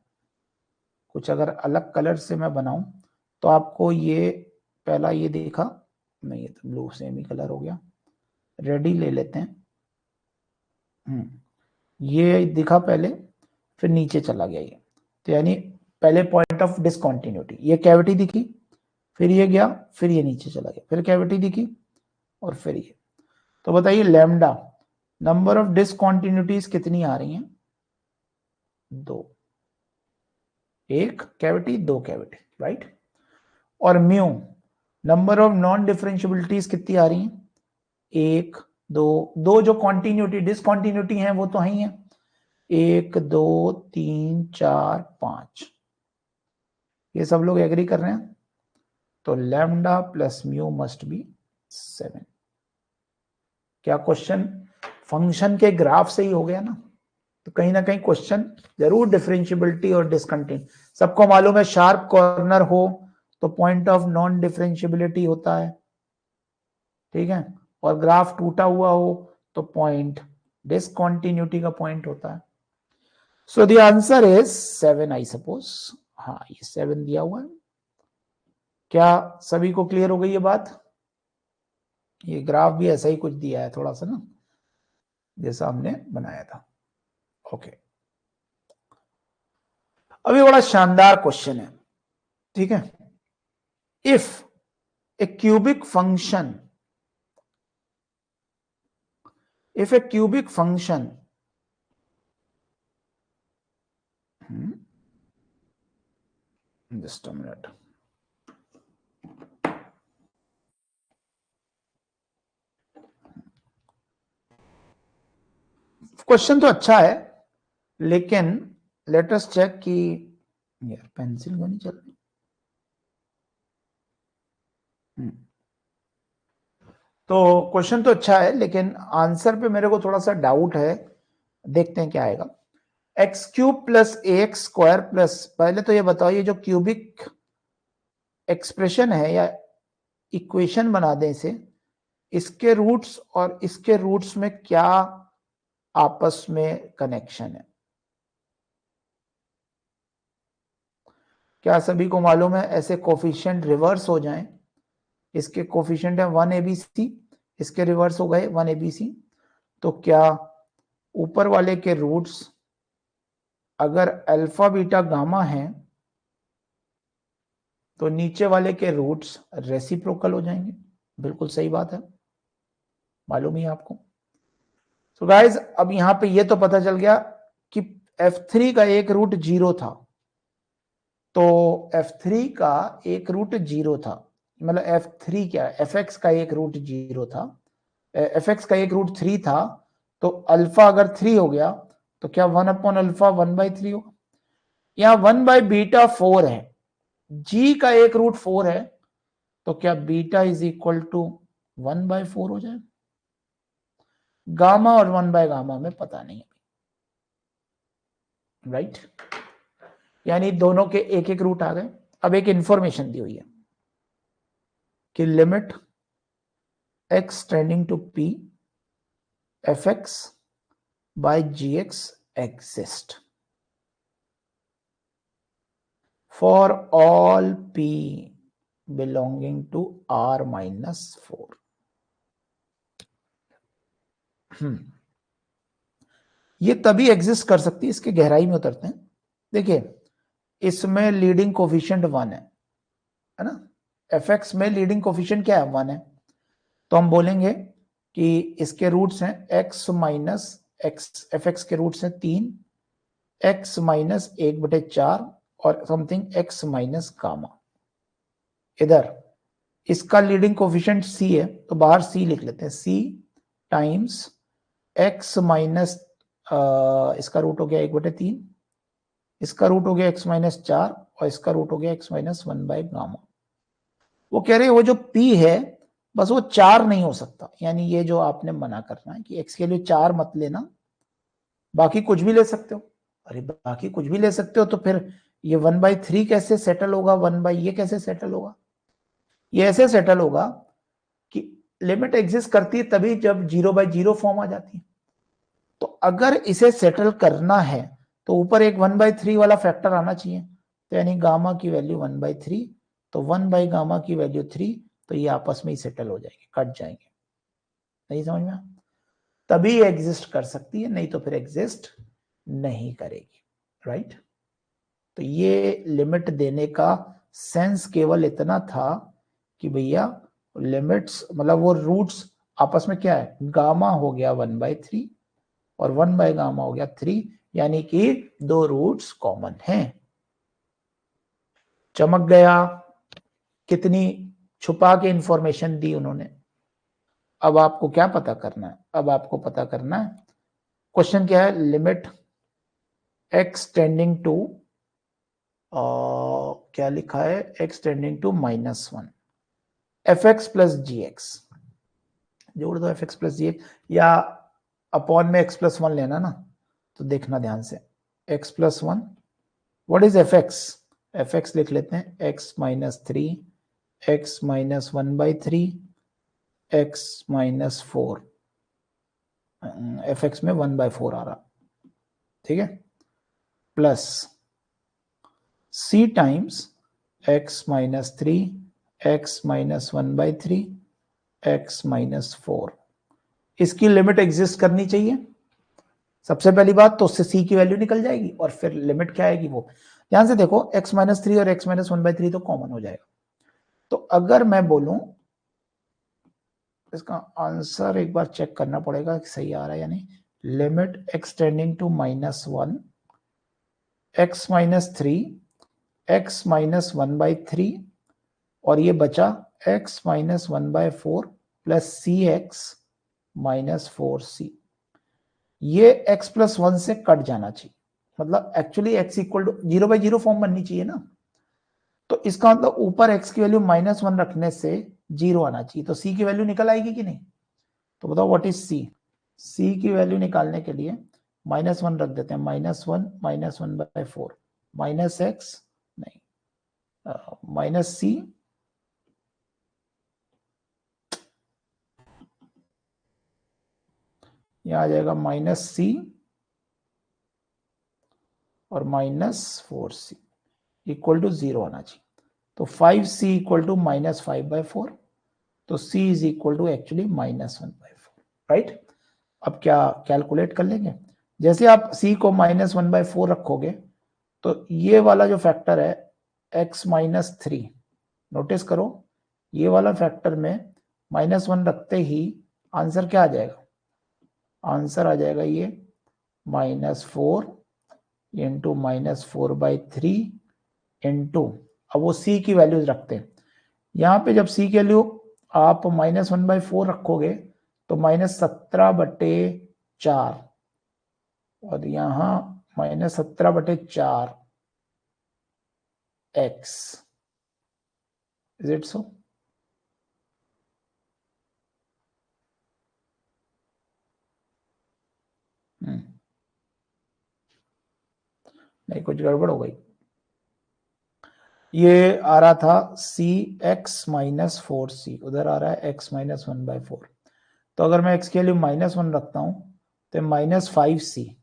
कुछ अगर अलग कलर से मैं बनाऊं तो आपको ये पहला ये देखा नहीं, ये तो ब्लू सेम ही कलर हो गया, रेडी ले लेते हैं। ये दिखा पहले, फिर नीचे चला गया ये, तो यानी पहले पॉइंट ऑफ डिसकॉन्टिन्यूटी, ये कैविटी दिखी, फिर ये गया, फिर ये नीचे चला गया, फिर कैविटी दिखी और फिर ये। तो बताइए लैम्डा नंबर ऑफ डिसकॉन्टिन्यूटीज कितनी आ रही हैं? 2, एक कैविटी दो कैविटी, राइट। और म्यू नंबर ऑफ नॉन डिफरेंशियबिलिटीज कितनी आ रही हैं? 1 2, दो जो कॉन्टिन्यूटी डिसकॉन्टिन्यूटी हैं वो तो है ही है, 1 2 3 4 5, ये सब लोग एग्री कर रहे हैं। तो lambda plus mu must be 7। क्या क्वेश्चन फंक्शन के ग्राफ से ही हो गया ना? तो कहीं ना कहीं क्वेश्चन जरूर डिफरेंशियबिलिटी और डिसकंटिन्यू, सबको मालूम है शार्प कॉर्नर हो तो पॉइंट ऑफ नॉन डिफरेंशियबिलिटी होता है, ठीक है, और ग्राफ टूटा हुआ हो तो पॉइंट डिसकंटिन्यूटी का पॉइंट होता है। So the answer is 7 I suppose. हाँ ये 7 दिया हुआ है। क्या सभी को क्लियर हो गई ये बात? ये ग्राफ भी ऐसा ही कुछ दिया है थोड़ा सा ना, जैसा हमने बनाया था। ओके, अभी बड़ा शानदार क्वेश्चन है, ठीक है। If A cubic function, if a cubic function just a minute, question तो अच्छा है लेकिन लेट अस चेक कि यार पेंसिल क्यों नहीं चल रही। तो क्वेश्चन तो अच्छा है लेकिन आंसर पे मेरे को थोड़ा सा डाउट है, देखते हैं क्या आएगा। X cube plus a x square plus, पहले तो ये बताओ ये जो क्यूबिक एक्सप्रेशन है या इक्वेशन बना दें इसे, इसके रूट्स और इसके रूट्स में क्या आपस में कनेक्शन है? क्या सभी को मालूम है ऐसे कोफिशिएंट रिवर्स हो जाएं? इसके कोफिशिएंट है 1 ABC, इसके रिवर्स हो गए 1 ABC, तो क्या ऊपर वाले के रूट्स अगर अल्फा बीटा गामा है तो नीचे वाले के रूट्स रेसिप्रोकल हो जाएंगे? बिल्कुल सही बात है, मालूम ही आपको। सो गाइस अब यहां पे ये तो पता चल गया कि F3 का एक रूट 0 था, तो F3 का एक रूट 0 था, मतलब F3 क्या, Fx का एक रूट 0 था, Fx का एक रूट 3 था, तो अल्फा अगर 3 हो गया तो क्या 1 अपॉन अल्फा 1/3 होगा? यहाँ 1/बीटा 4 है, g का एक रूट 4 है, तो क्या बीटा इज इक्वल टू 1/4 हो जाए? गामा और 1/गामा में पता नहीं, राइट, यानी दोनों के एक एक रूट आ गए। अब एक इंफॉर्मेशन दी हुई है कि limit x tending to p fx by gx exist for all p belonging to r-4। ये तभी एग्जिस्ट कर सकती है, इसके गहराई में उतरते हैं। देखिए इसमें लीडिंग कोफिशिएंट 1 है ना, fx में लीडिंग कोफिशिएंट क्या है? 1 है, तो हम बोलेंगे कि इसके रूट्स हैं x माइनस एक्स, fx के रूट्स हैं 3, x माइनस 1/4 और समथिंग x माइनस गामा। इधर इसका लीडिंग कोफिशिएंट c है, तो बाहर c लिख लेते हैं, c टाइम्स x माइनस इसका रूट हो गया 1/3, इसका रूट हो गया x माइनस 4 और इसका रूट हो गया x माइनस 1/गामा। वो कह रहे हैं वो जो p है बस वो 4 नहीं हो सकता, यानी ये जो आपने मना करना है कि x के लिए 4 मत लेना, बाकी कुछ भी ले सकते हो। अरे बाकी कुछ भी ले सकते हो तो फिर ये 1/3 कैसे सेटल होगा, 1 ये कैसे सेटल होगा? ये ऐसे सेटल होगा कि लिमिट एग्जिस्ट करती है तभी जब 0/0 फॉर्म आ जाती है। तो अगर इसे सेटल करना है तो ऊपर एक 1/3 वाला फैक्टर आना चाहिए, तो यानी गामा की वैल्यू 1/3, तो 1/गामा की वैल्यू 3, तो ये आपस में ही सेटल हो जाएंगे, कट जाएंगे। नहीं समझ में? तभी एग्जिस्ट कर सकती है, नहीं तो फिर एग्जिस्ट नहीं करेगी, राइट। तो ये लिमिट देने का सेंस केवल इतना था कि भैया लिमिट्स मतलब वो रूट्स आपस में क्या है, गामा हो गया 1/3 और 1/गामा हो गया 3, यानी कि दो रूट्स कॉमन हैं। चमक गया, कितनी छुपा के इंफॉर्मेशन दी उन्होंने। अब आपको क्या पता करना है, अब आपको पता करना है क्वेश्चन क्या है, लिमिट x टेंडिंग टू क्या लिखा है, x tending to -1 fx plus G X, जोड़ दो fx प्लस जी एक्स, या अपॉन में x प्लस 1 लेना ना, तो देखना ध्यान से, x plus 1, what is fx, fx लिख लेते हैं x minus 3, x minus 1/3, x minus 4, fx में 1/4 आ रहा, ठीक है, plus c times x minus 3, x minus 1/3, x minus 4, इसकी लिमिट एग्जिस्ट करनी चाहिए सबसे पहली बात, तो उससे c की वैल्यू निकल जाएगी और फिर लिमिट क्या आएगी वो, ध्यान से देखो, x माइनस 3 और x माइनस 1/3 तो कॉमन हो जाएगा। तो अगर मैं बोलूं, इसका आंसर एक बार चेक करना पड़ेगा कि सही आ रहा है या नहीं, limit x tending to -1 x minus 3 x minus 1/3 और ये बचा x minus 1/4 plus C X minus 4c, ये x प्लस 1 से कट जाना चाहिए, मतलब actually x equal to 0/0 form बननी चाहिए ना, तो इसका मतलब ऊपर x की वैल्यू -1 रखने से 0 आना चाहिए, तो c की वैल्यू निकल आएगी कि नहीं, तो बताओ व्हाट इज c, c की वैल्यू निकालने के लिए -1 रख देते हैं, -1 -1/4 माइनस x नहीं माइनस c, यहां आ जाएगा -c और -4c इक्वल टू 0 आना चाहिए, तो 5c इक्वल टू -5/4, तो c is equal to actually -1/4, right. अब क्या कैलकुलेट कर लेंगे, जैसे आप c को -1/4 रखोगे तो ये वाला जो फैक्टर है x माइनस 3, नोटिस करो ये वाला फैक्टर में -1 रखते ही आंसर क्या आ जाएगा, आंसर आ जाएगा ये -4 इंटू -4/3 इंटू, अब वो c की वैल्यूज रखते हैं, यहाँ पे जब c की वैल्यू आप -1/4 रखोगे तो -17/4 और यहाँ -17/4 x, इज इट सो, नहीं कुछ गड़बड़ हो गई, ये आ रहा था c x माइनस 4c, उधर आ रहा है x माइनस 1/4, तो अगर मैं x की वैल्यू -1 रखता हूं तो -5c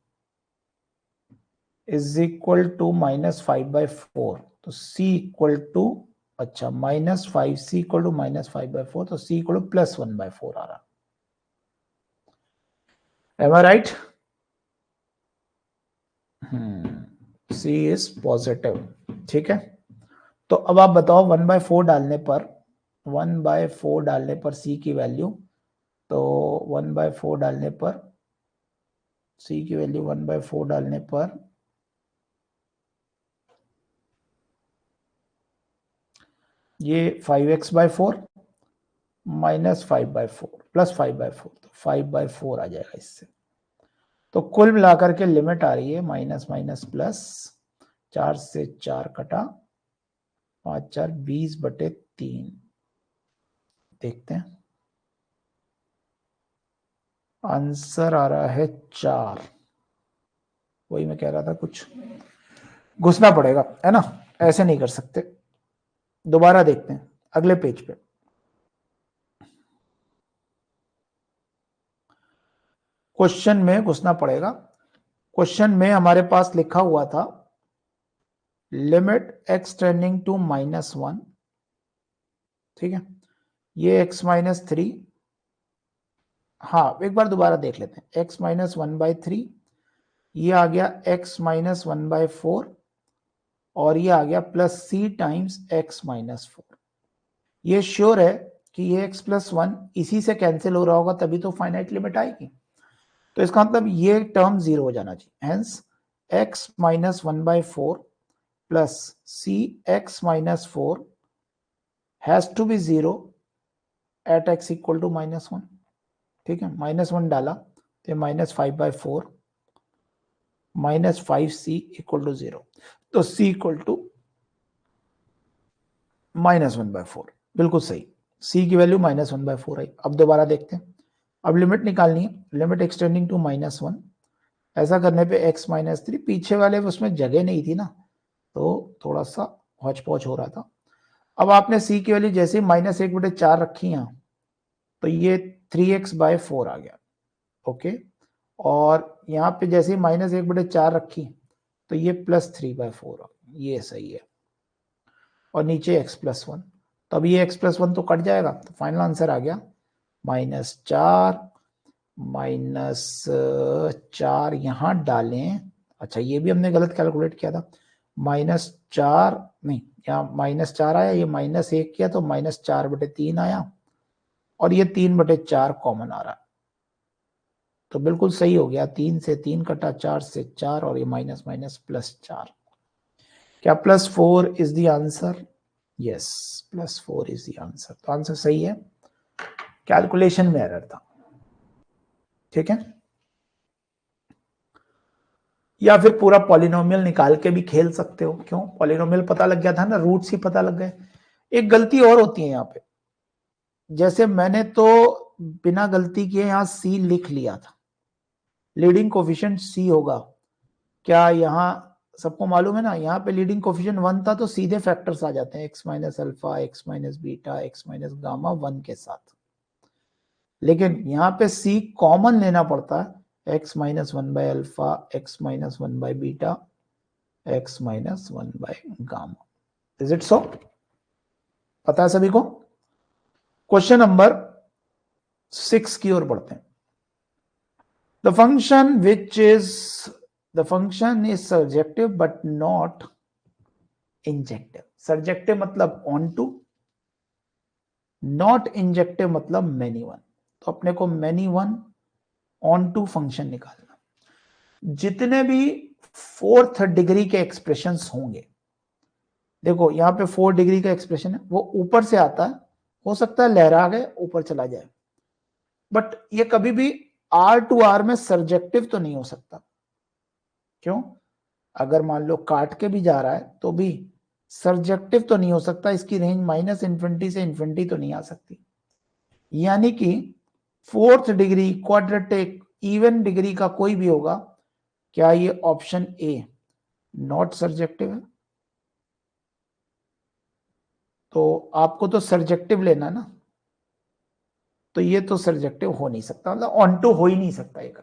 इज इक्वल टू -5/4, तो c इक्वल टू, अच्छा -5c इक्वल टू -5/4, तो c इक्वल टू +1/4 आ रहा, am I right, c is positive, ठीक है। तो अब आप बताओ 1/4 डालने पर, 1/4 डालने पर c की वैल्यू, तो 1/4 डालने पर c की वैल्यू 1/4 डालने पर ये 5x/4 -5/4 +5/4, तो 5/4 आ जाएगा इससे, तो कुल मिलाकर के लिमिट आ रही है माइनस माइनस प्लस, 4 से 4 कटा, 5 4 20/3, देखते हैं आंसर आ रहा है 4, वही मैं कह रहा था, कुछ घुसना पड़ेगा है ना, ऐसे नहीं कर सकते, दोबारा देखते हैं अगले पेज पे, क्वेश्चन में घुसना पड़ेगा, क्वेश्चन में हमारे पास लिखा हुआ था लिमिट x टेंडिंग टू -1, ठीक है, ये x माइनस 3, हाँ एक बार दोबारा देख लेते हैं, x माइनस 1/3, ये आ गया x माइनस 1/4 और ये आ गया plus c times x minus 4, ये श्योर है कि ये x+1 इसी से कैंसिल हो रहा होगा, तभी तो फाइनाइट लिमिट आएगी। तो इसका मतलब ये टर्म 0 हो जाना चाहिए। Hence x - 1/4 plus cx-4 has to be 0 at x equal to -1। ठीक है, -1 डाला तो -5/4 -5c इक्वल टू 0। तो c इक्वल टू -1/4, बिल्कुल सही। c की वैल्यू -1/4 आई। अब दोबारा देखते हैं, अब लिमिट निकालनी है, लिमिट एक्सटेंडिंग टू -1। ऐसा करने पे x - 3, पीछे वाले उसमें जगह नहीं थी ना, तो थोड़ा सा हौच पौच हो रहा था। अब आपने c की वैल्यू जैसे ही -1/4 रखी यहाँ, तो ये 3x/4 आ गया। ओके, और यहाँ पे जैसे ही -1/4 रखी, तो ये +3/4 आ गया। ये सही है। और नीचे x+1, तो अब ये x+1 तो कट जाएगा, तो फाइनल आंसर आ गया -4 यहाँ डालें। अच्छा, ये भी हमने गलत कैलकुलेट किया था, -4 नहीं, यहाँ -4 आया, ये -1 किया तो -4/3 आया, और ये 3/4 कॉमन आ रहा है, तो बिल्कुल सही हो गया। 3 से 3 कटा, 4 से 4, और ये माइनस माइनस +4। क्या +4 is the answer? Yes, +4 is the answer. तो आंसर सही है, कैलकुलेशन में एरर था। ठीक है, या फिर पूरा पॉलिनोमियल निकाल के भी खेल सकते हो। क्यों? पॉलिनोमियल पता लग गया था ना, रूट्स ही पता लग गए। एक गलती और होती है यहाँ पे, जैसे मैंने तो बिना गलती किए यहाँ c लिख लिया था, लीडिंग कोफिशिएंट c होगा। क्या यहाँ सबको मालूम है ना, यहाँ पे लीडिंग कोफिशिएंट 1 था, तो सीधे फैक्टर्स आ जाते हैं, x - alpha, x - beta, x - gamma 1 के साथ। लेकिन यहाँ पे c कॉमन लेना पड़ता है, x - 1/अल्फा, x - 1/बीटा, x - 1/गामा। Is it so? पता है सभी को? क्वेश्चन नंबर 6 की ओर बढ़ते हैं। The function is surjective but not injective. Surjective मतलब ऑन टू, नॉट इंजेक्टिव मतलब मैनी वन। तो अपने को many one onto function निकालना। जितने भी 4th डिग्री के एक्सप्रेशंस होंगे, देखो यहाँ पे 4 डिग्री का एक्सप्रेशन है, वो ऊपर से आता है, हो सकता है लहरा गए ऊपर चला जाए, बट ये कभी भी R to R में सर्जेक्टिव तो नहीं हो सकता। क्यों? अगर मान लो काट के भी जा रहा है तो भी सर्जेक्टिव तो नहीं हो सकता, इसकी रेंज -∞ से इन्फिनिटी तो नहीं आ सकती। यानी कि 4th degree, quadratic, even degree का कोई भी होगा, क्या ये ऑप्शन ए नॉट सर्जेक्टिव है? तो आपको तो सर्जेक्टिव लेना ना, तो ये तो सर्जेक्टिव हो नहीं सकता, मतलब ऑन टू हो ही नहीं सकता। एक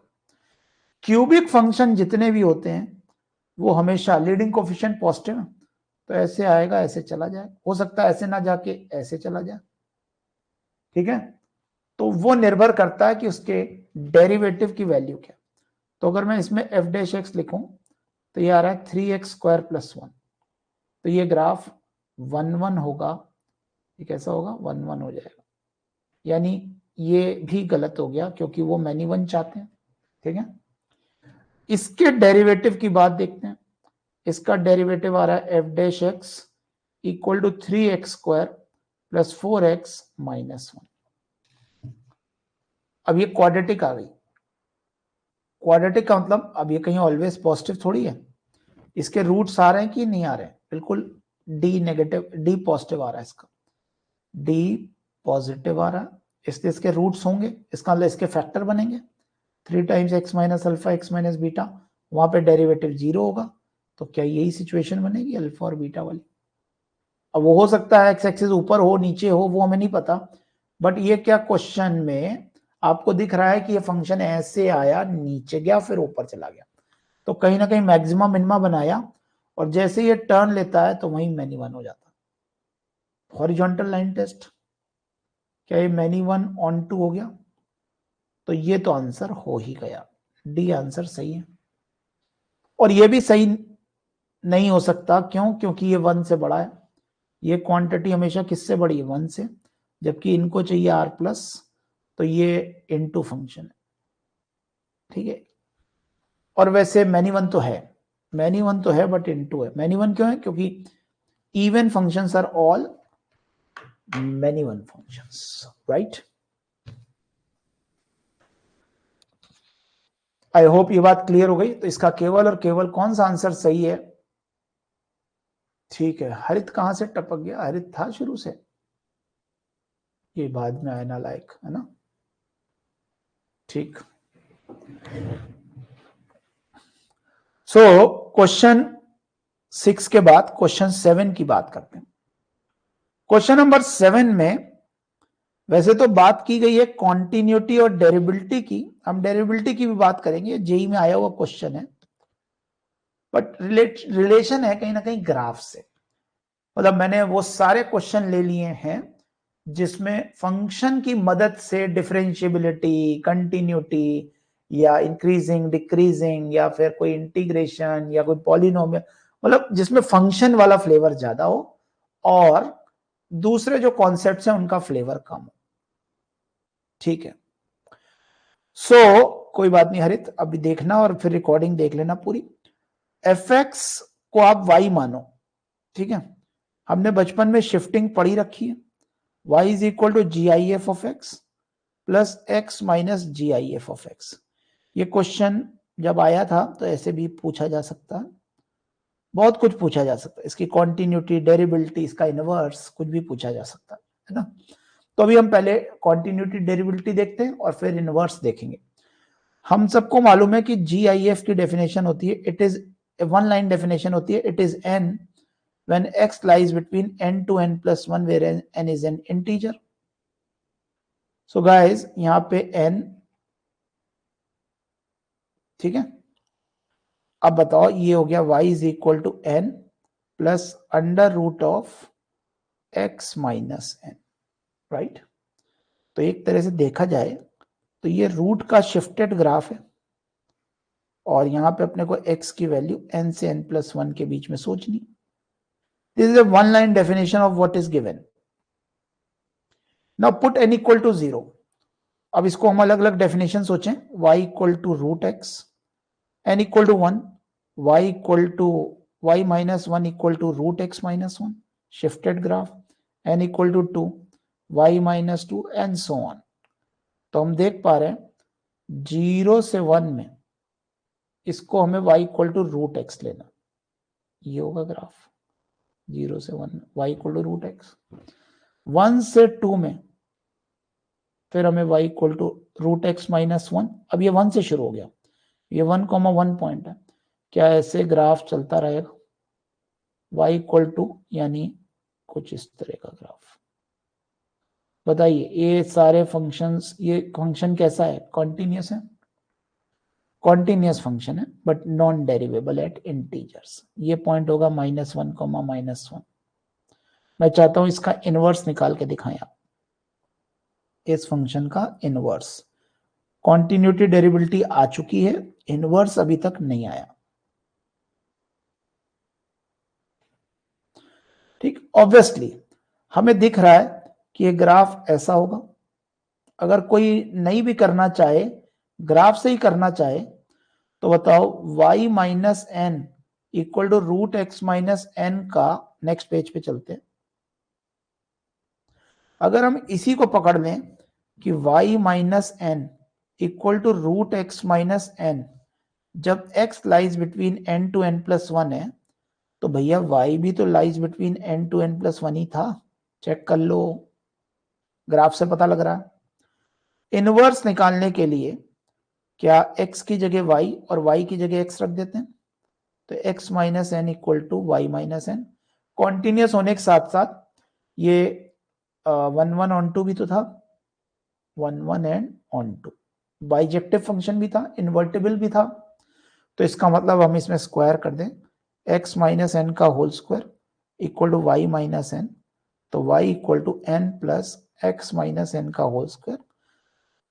क्यूबिक फंक्शन जितने भी होते हैं वो हमेशा लीडिंग कोफिशिएंट पॉजिटिव है, तो ऐसे आएगा ऐसे चला जाए, हो सकता है ऐसे ना जाके ऐसे चला जाए। ठीक है, तो वो निर्भर करता है कि उसके डेरिवेटिव की वैल्यू क्या। तो अगर मैं इसमें f' लिखूं, तो ये आ रहा है 3x² + 1, तो ये ग्राफ 1 1 होगा। ये कैसा होगा? 1 1 हो जाएगा, यानी ये भी गलत हो गया क्योंकि वो मैनी वन चाहते हैं। ठीक है, इसके डेरिवेटिव की बात देखते हैं। इसका डेरिवेटिव आ रहा है f' equal to 3x² + 4x - 1। अब ये क्वाड्रेटिक आ गई। क्वाड्रेटिक का मतलब अब ये कहीं ऑलवेज पॉजिटिव थोड़ी है, इसके रूट्स आ रहे हैं कि नहीं आ रहे हैं? बिल्कुल डी नेगेटिव, डी पॉजिटिव आ रहा है, इसका डी पॉजिटिव आ रहा है, इसलिए इसके रूट्स होंगे, इसका मतलब इसके फैक्टर बनेंगे। 3 times x - alpha, x - beta, वहां पे डेरिवेटिव 0 होगा, तो क्या यही सिचुएशन बनेगी अल्फा और बीटा वाली? अब वो हो सकता है एक्स एक्सिस ऊपर हो नीचे हो, वो हमें नहीं पता, बट ये क्या क्वेश्चन में आपको दिख रहा है कि ये फंक्शन ऐसे आया, नीचे गया, फिर ऊपर चला गया, तो कहीं ना कहीं मैक्सिमा मिनिमा बनाया, और जैसे ये टर्न लेता है तो वहीं मैनी वन हो जाता है। हॉरिजॉन्टल लाइन टेस्ट, क्या ये मैनी वन ऑन टू हो गया? तो ये तो आंसर हो ही गया, डी आंसर सही है। और ये भी सही नहीं हो सकता, क्यों? क्योंकि ये 1 से बड़ा है, ये क्वांटिटी हमेशा किससे बड़ी है? 1 से, जबकि इनको चाहिए r प्लस, तो ये इनटू फंक्शन है, ठीक है। और वैसे मैनी वन तो है, बट इनटू है। मैनी वन क्यों है? क्योंकि even functions are all many one functions, right. I hope ये बात क्लियर हो गई। तो इसका केवल और केवल कौन सा आंसर सही है? ठीक है। हरित कहां से टपक गया? हरित था शुरू से, ये बाद में आया नालायक, है ना। ठीक। सो क्वेश्चन 6 के बाद क्वेश्चन 7 की बात करते हैं। क्वेश्चन नंबर 7 में वैसे तो बात की गई है कॉन्टिन्यूटी और डेरिबिलिटी की, हम डेरिबिलिटी की भी बात करेंगे, जेई में आया हुआ क्वेश्चन है, बट रिलेशन है कहीं ना कहीं ग्राफ से। मतलब मैंने वो सारे क्वेश्चन ले लिए हैं जिसमें फंक्शन की मदद से डिफरेंशिएबिलिटी, कंटिन्यूटी या इंक्रीजिंग डिक्रीजिंग या फिर कोई इंटीग्रेशन या कोई पॉलिनोमियल, मतलब जिसमें फंक्शन वाला फ्लेवर ज्यादा हो और दूसरे जो कॉन्सेप्ट्स हैं उनका फ्लेवर कम हो, ठीक है। सो कोई बात नहीं हरित, अभी देखना और फिर रिकॉर्डिंग देख लेना पूरी। fx को आप y मानो, ठीक है। हमने बचपन में शिफ्टिंग पढ़ी रखी है, y is equal to G I F of x plus x minus ji I F of X. ये क्वेश्चन जब आया था तो ऐसे भी पूछा जा सकता है, बहुत कुछ पूछा जा सकता है, इसकी कॉन्टिन्यूटी, डेरिबिलिटी, इसका इनवर्स, कुछ भी पूछा जा सकता है ना। तो अभी हम पहले कॉन्टिन्यूटी डेरिबिलिटी देखते हैं और फिर इनवर्स देखेंगे। हम सबको मालूम है कि जी आई एफ की डेफिनेशन होती है, it is one line definition होती है, it is n when x lies between n to n plus 1 where n is an integer. So guys यहां पे n, ठीक है। अब बताओ ये हो गया y is equal to n plus under root of x minus n, right. तो एक तरह से देखा जाए तो ये रूट का शिफ्टेड ग्राफ है और यहां पे अपने को x की वैल्यू n से n plus 1 के बीच में सोचनी। This is a one line definition of what is given. Now put n equal to 0. अब इसको हम अलग अलग डेफिनेशन सोचें, y equal to root X, n equal to 1, y equal to y minus 1 equal to root X minus 1, shifted graph, n equal to 2, y minus 2 and so on. तो हम देख पा रहे हैं 0 से 1 में इसको हमें y equal to root X लेना, ये होगा ग्राफ 0 से 1 में y equal to root X. 1 से 2 में फिर हमें y equal to root X minus 1। अब ये 1 से शुरू हो गया, ये 1,1 पॉइंट है, क्या ऐसे ग्राफ चलता रहेगा? y इक्वल टू यानी कुछ इस तरह का ग्राफ। बताइए ये सारे फंक्शंस, ये फंक्शन कैसा है? कॉन्टिन्यूस है, कॉन्टिन्यूस फंक्शन है बट नॉन डेरिवेबल एट इंटीजर्स। ये पॉइंट होगा -1, -1। मैं चाहता हूं इसका इनवर्स निकाल के दिखाएं आप, इस फंक्शन का इनवर्स। कॉन्टिन्यूटी डेरिवेबिलिटी आ चुकी है, इनवर्स अभी तक नहीं आया, ठीक। ऑब्वियसली हमें दिख रहा है कि ये ग्राफ ऐसा होगा। अगर कोई नहीं भी करना चाहे, ग्राफ से ही करना चाहे, तो बताओ y minus N equal to root X minus N का, नेक्स्ट पेज पे चलते हैं। अगर हम इसी को पकड़ लें कि y minus N equal to root X minus N, जब x lies between n to n plus 1 है, तो भैया y भी तो lies between n to n plus 1 ही था। चेक कर लो, ग्राफ से पता लग रहा है। इनवर्स निकालने के लिए क्या x की जगह y और y की जगह x रख देते हैं, तो x minus N equal to Y minus N. Continuous होने के साथ साथ ये 1 ऑन टू भी तो था, 1 and onto, bijective function भी था, इन्वर्टिबल भी था। तो इसका मतलब हम इसमें स्क्वायर कर दें, x माइनस एन का whole square equal to Y minus n, तो y equal to n plus x minus N का whole square.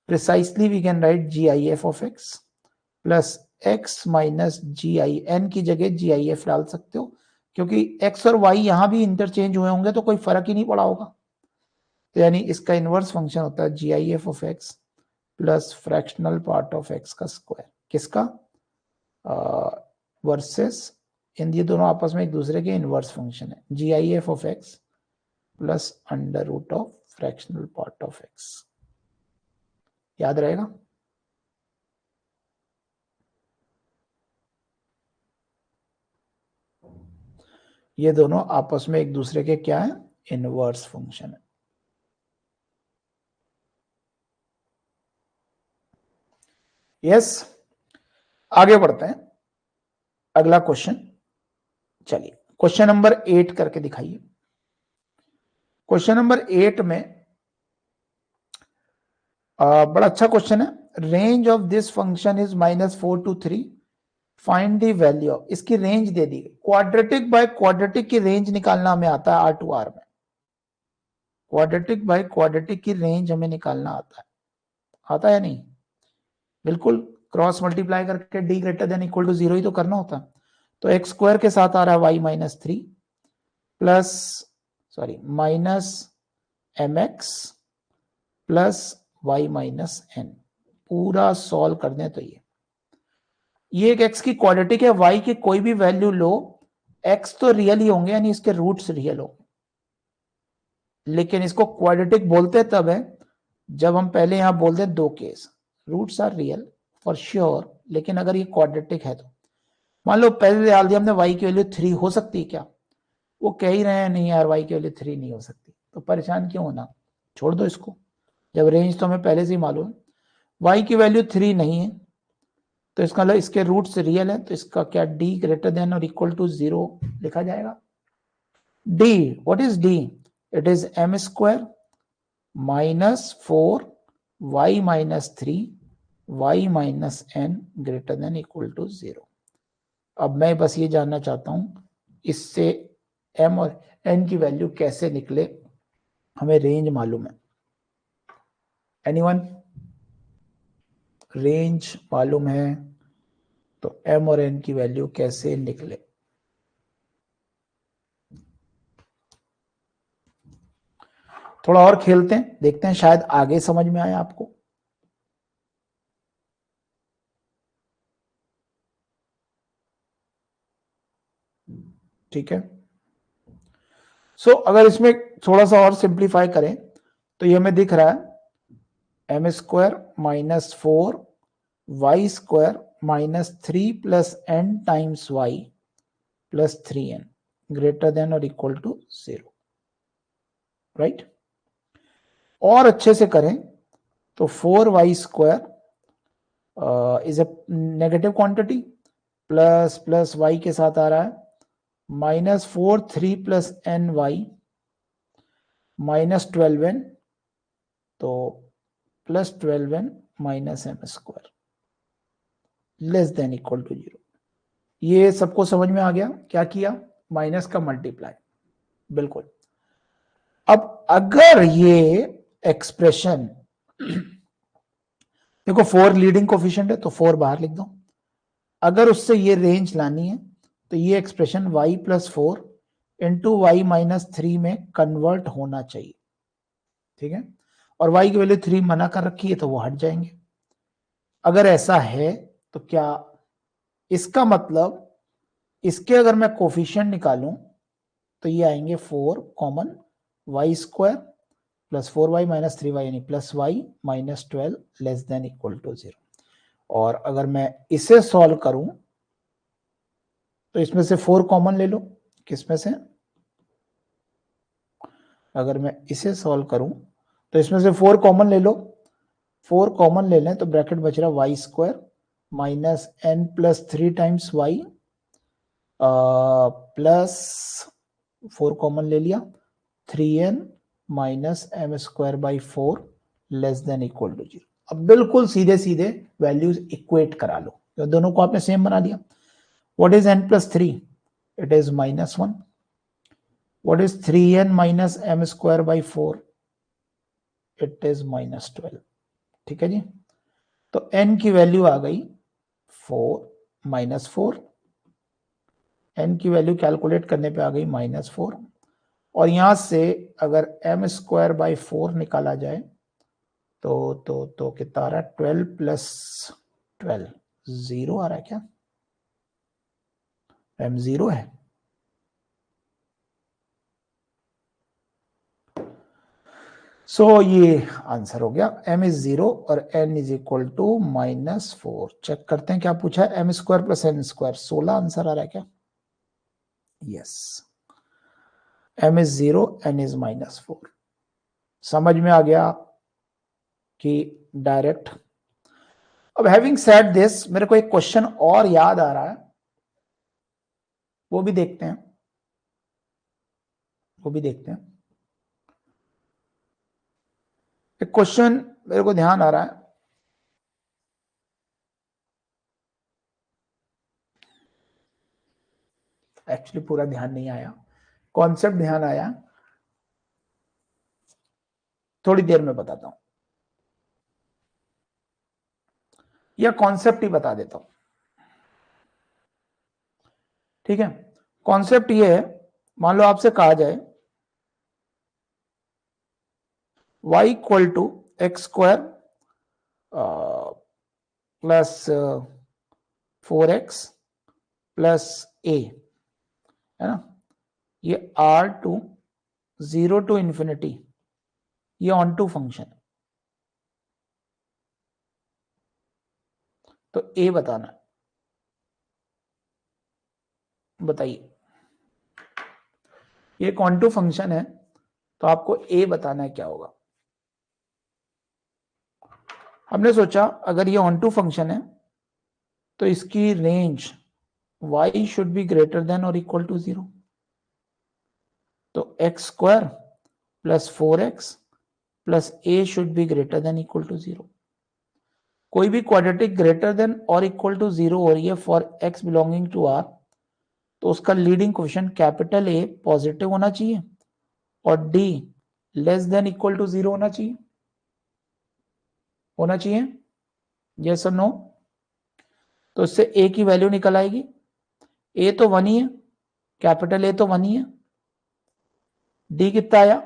Precisely we can write g I F of x plus x minus ji i, n की जगह जी I F डाल सकते हो, क्योंकि x और y यहां भी इंटरचेंज हुए होंगे तो कोई फर्क ही नहीं पड़ा होगा। तो यानी इसका इनवर्स फंक्शन होता है GIF of x plus fractional part of x का स्क्वायर। किसका? वर्सेस ये दोनों आपस में एक दूसरे के इनवर्स फंक्शन है। GIF of x plus under root of fractional part of x। याद रहेगा? ये दोनों आपस में एक दूसरे के क्या है? इनवर्स फंक्शन है। यस, आगे बढ़ते हैं। अगला क्वेश्चन, चलिए क्वेश्चन नंबर 8 करके दिखाइए। क्वेश्चन नंबर 8 में बड़ा अच्छा क्वेश्चन है। Range of this function is -4 to 3, find the value of. इसकी रेंज दे दी गई। क्वाड्रेटिक बाय क्वाड्रेटिक की रेंज निकालना हमें आता है R2R में। क्वाड्रेटिक बाय क्वाड्रेटिक की रेंज हमें निकालना आता है या नहीं? बिल्कुल, क्रॉस मल्टीप्लाई करके d greater than equal to 0 ही तो करना होता है। तो एक्स स्क्वायर के साथ आ रहा है y-3 plus minus mx plus y-n। पूरा सॉल्व कर दें तो ये एक x की क्वाड्रेटिक है। y की कोई भी वैल्यू लो, x तो रियल ही होंगे, यानी इसके रूट्स रियल होंगे। लेकिन इसको क्वाड्रेटिक बोलते तब है जब हम पहले यहां बोलते हैं दो case, roots are real for sure, लेकिन अगर ये क्वाड्रेटिक है तो मान लो पहले डाल दिया हमने y की वैल्यू 3 हो सकती है क्या? वो कह ही रहे हैं नहीं यार y की वैल्यू 3 नहीं हो सकती, तो परेशान क्यों होना, छोड़ दो इसको। जब रेंज तो हमें पहले से ही मालूम है y की वैल्यू 3 नहीं है, तो इसका मतलब इसके रूट्स रियल है, तो इसका क्या d ग्रेटर देन और इक्वल टू 0 लिखा जाएगा। d, what is d? It is m square -4 y-3 y-n greater than equal to 0। अब मैं बस ये जानना चाहता हूं इससे m और n की वैल्यू कैसे निकले, हमें रेंज मालूम है। एनीवन? रेंज मालूम है तो m और n की वैल्यू कैसे निकले? थोड़ा और खेलते हैं, देखते हैं शायद आगे समझ में आए आपको। ठीक है, सो अगर इसमें थोड़ा सा और सिंप्लीफाई करें तो ये हमें दिख रहा है m square -4 y square -3 plus n times y plus 3n greater than और इक्वल टू 0, राइट। और अच्छे से करें तो 4y square is a negative quantity, plus plus y के साथ आ रहा है -4 3 प्लस एन वाई -12n, तो plus 12n minus M square less than equal to 0। ये सबको समझ में आ गया? क्या किया? माइनस का मल्टीप्लाई, बिल्कुल। अब अगर ये एक्सप्रेशन देखो 4 लीडिंग कोफिशिएंट है तो 4 बाहर लिख दो। अगर उससे ये रेंज लानी है तो ये expression y plus 4 into Y -3 में कन्वर्ट होना चाहिए, ठीक है। और y की वैल्यू 3 मना कर रखी है तो वो हट जाएंगे। अगर ऐसा है तो क्या इसका मतलब इसके अगर मैं कोफिशिएंट निकालूं तो ये आएंगे 4 common, Y square plus 4y minus 3y यानी plus Y minus 12 less than equal to 0। और अगर मैं इसे सॉल्व करूं तो इसमें से 4 कॉमन ले लो। किसमें से? अगर मैं इसे सॉल्व करूं तो इसमें से 4 कॉमन ले लो। 4 कॉमन ले लें तो ब्रैकेट बच रहा Y square minus n plus 3 times Y plus 4 common ले लिया 3n minus M square by 4 less than equal to 0। अब बिल्कुल सीधे सीधे वैल्यूज इक्वेट करा लो, तो दोनों को आपने सेम बना दिया। What is n plus 3? It is -1। What is 3n minus M square by 4? It is -12, ठीक है जी। तो n की वैल्यू आ गई 4 -4 n की वैल्यू कैलकुलेट करने पे आ गई -4, और यहां से अगर m²/4 निकाला जाए तो कितना आ रहा है, 12 + 12, 0 आ रहा है क्या, m 0 है। ये आंसर हो गया, m इज 0 और n is equal to -4। Check करते हैं क्या पूछा है, m² + n², 16 आंसर आ रहा है क्या, yes, m is 0, n is -4। समझ में आ गया कि डायरेक्ट। अब हैविंग सेड दिस, मेरे को एक क्वेश्चन और याद आ रहा है, वो भी देखते हैं, एक क्वेश्चन मेरे को ध्यान आ रहा है, एक्चुअली पूरा ध्यान नहीं आया, कॉन्सेप्ट ध्यान आया, थोड़ी देर में बताता हूं, या कॉन्सेप्ट ही बता देता हूं, ठीक है। कॉन्सेप्ट ये है, मान लो आपसे कहा जाए y equal to x² plus 4x plus a, है ना, ये r2 0 टू इंफिनिटी, ये ऑन टू फंक्शन है, तो a बताना है, बताइए, ये एक ऑन टू फंक्शन है, तो आपको a बताना है क्या होगा। हमने सोचा अगर ये ऑन टू फंक्शन है तो इसकी range y should be greater than और इक्वल टू 0, तो x² plus 4x plus a should be greater than equal to 0। कोई भी क्वाड्रेटिक ग्रेटर देन और इक्वल टू 0 हो रही है for x belonging to r, तो उसका leading coefficient capital A positive होना चाहिए और d less than equal to 0 होना चाहिए, यस और नो। तो इससे a की वैल्यू निकल आएगी, a तो 1 ही है, कैपिटल A तो 1 ही है, d कितना आया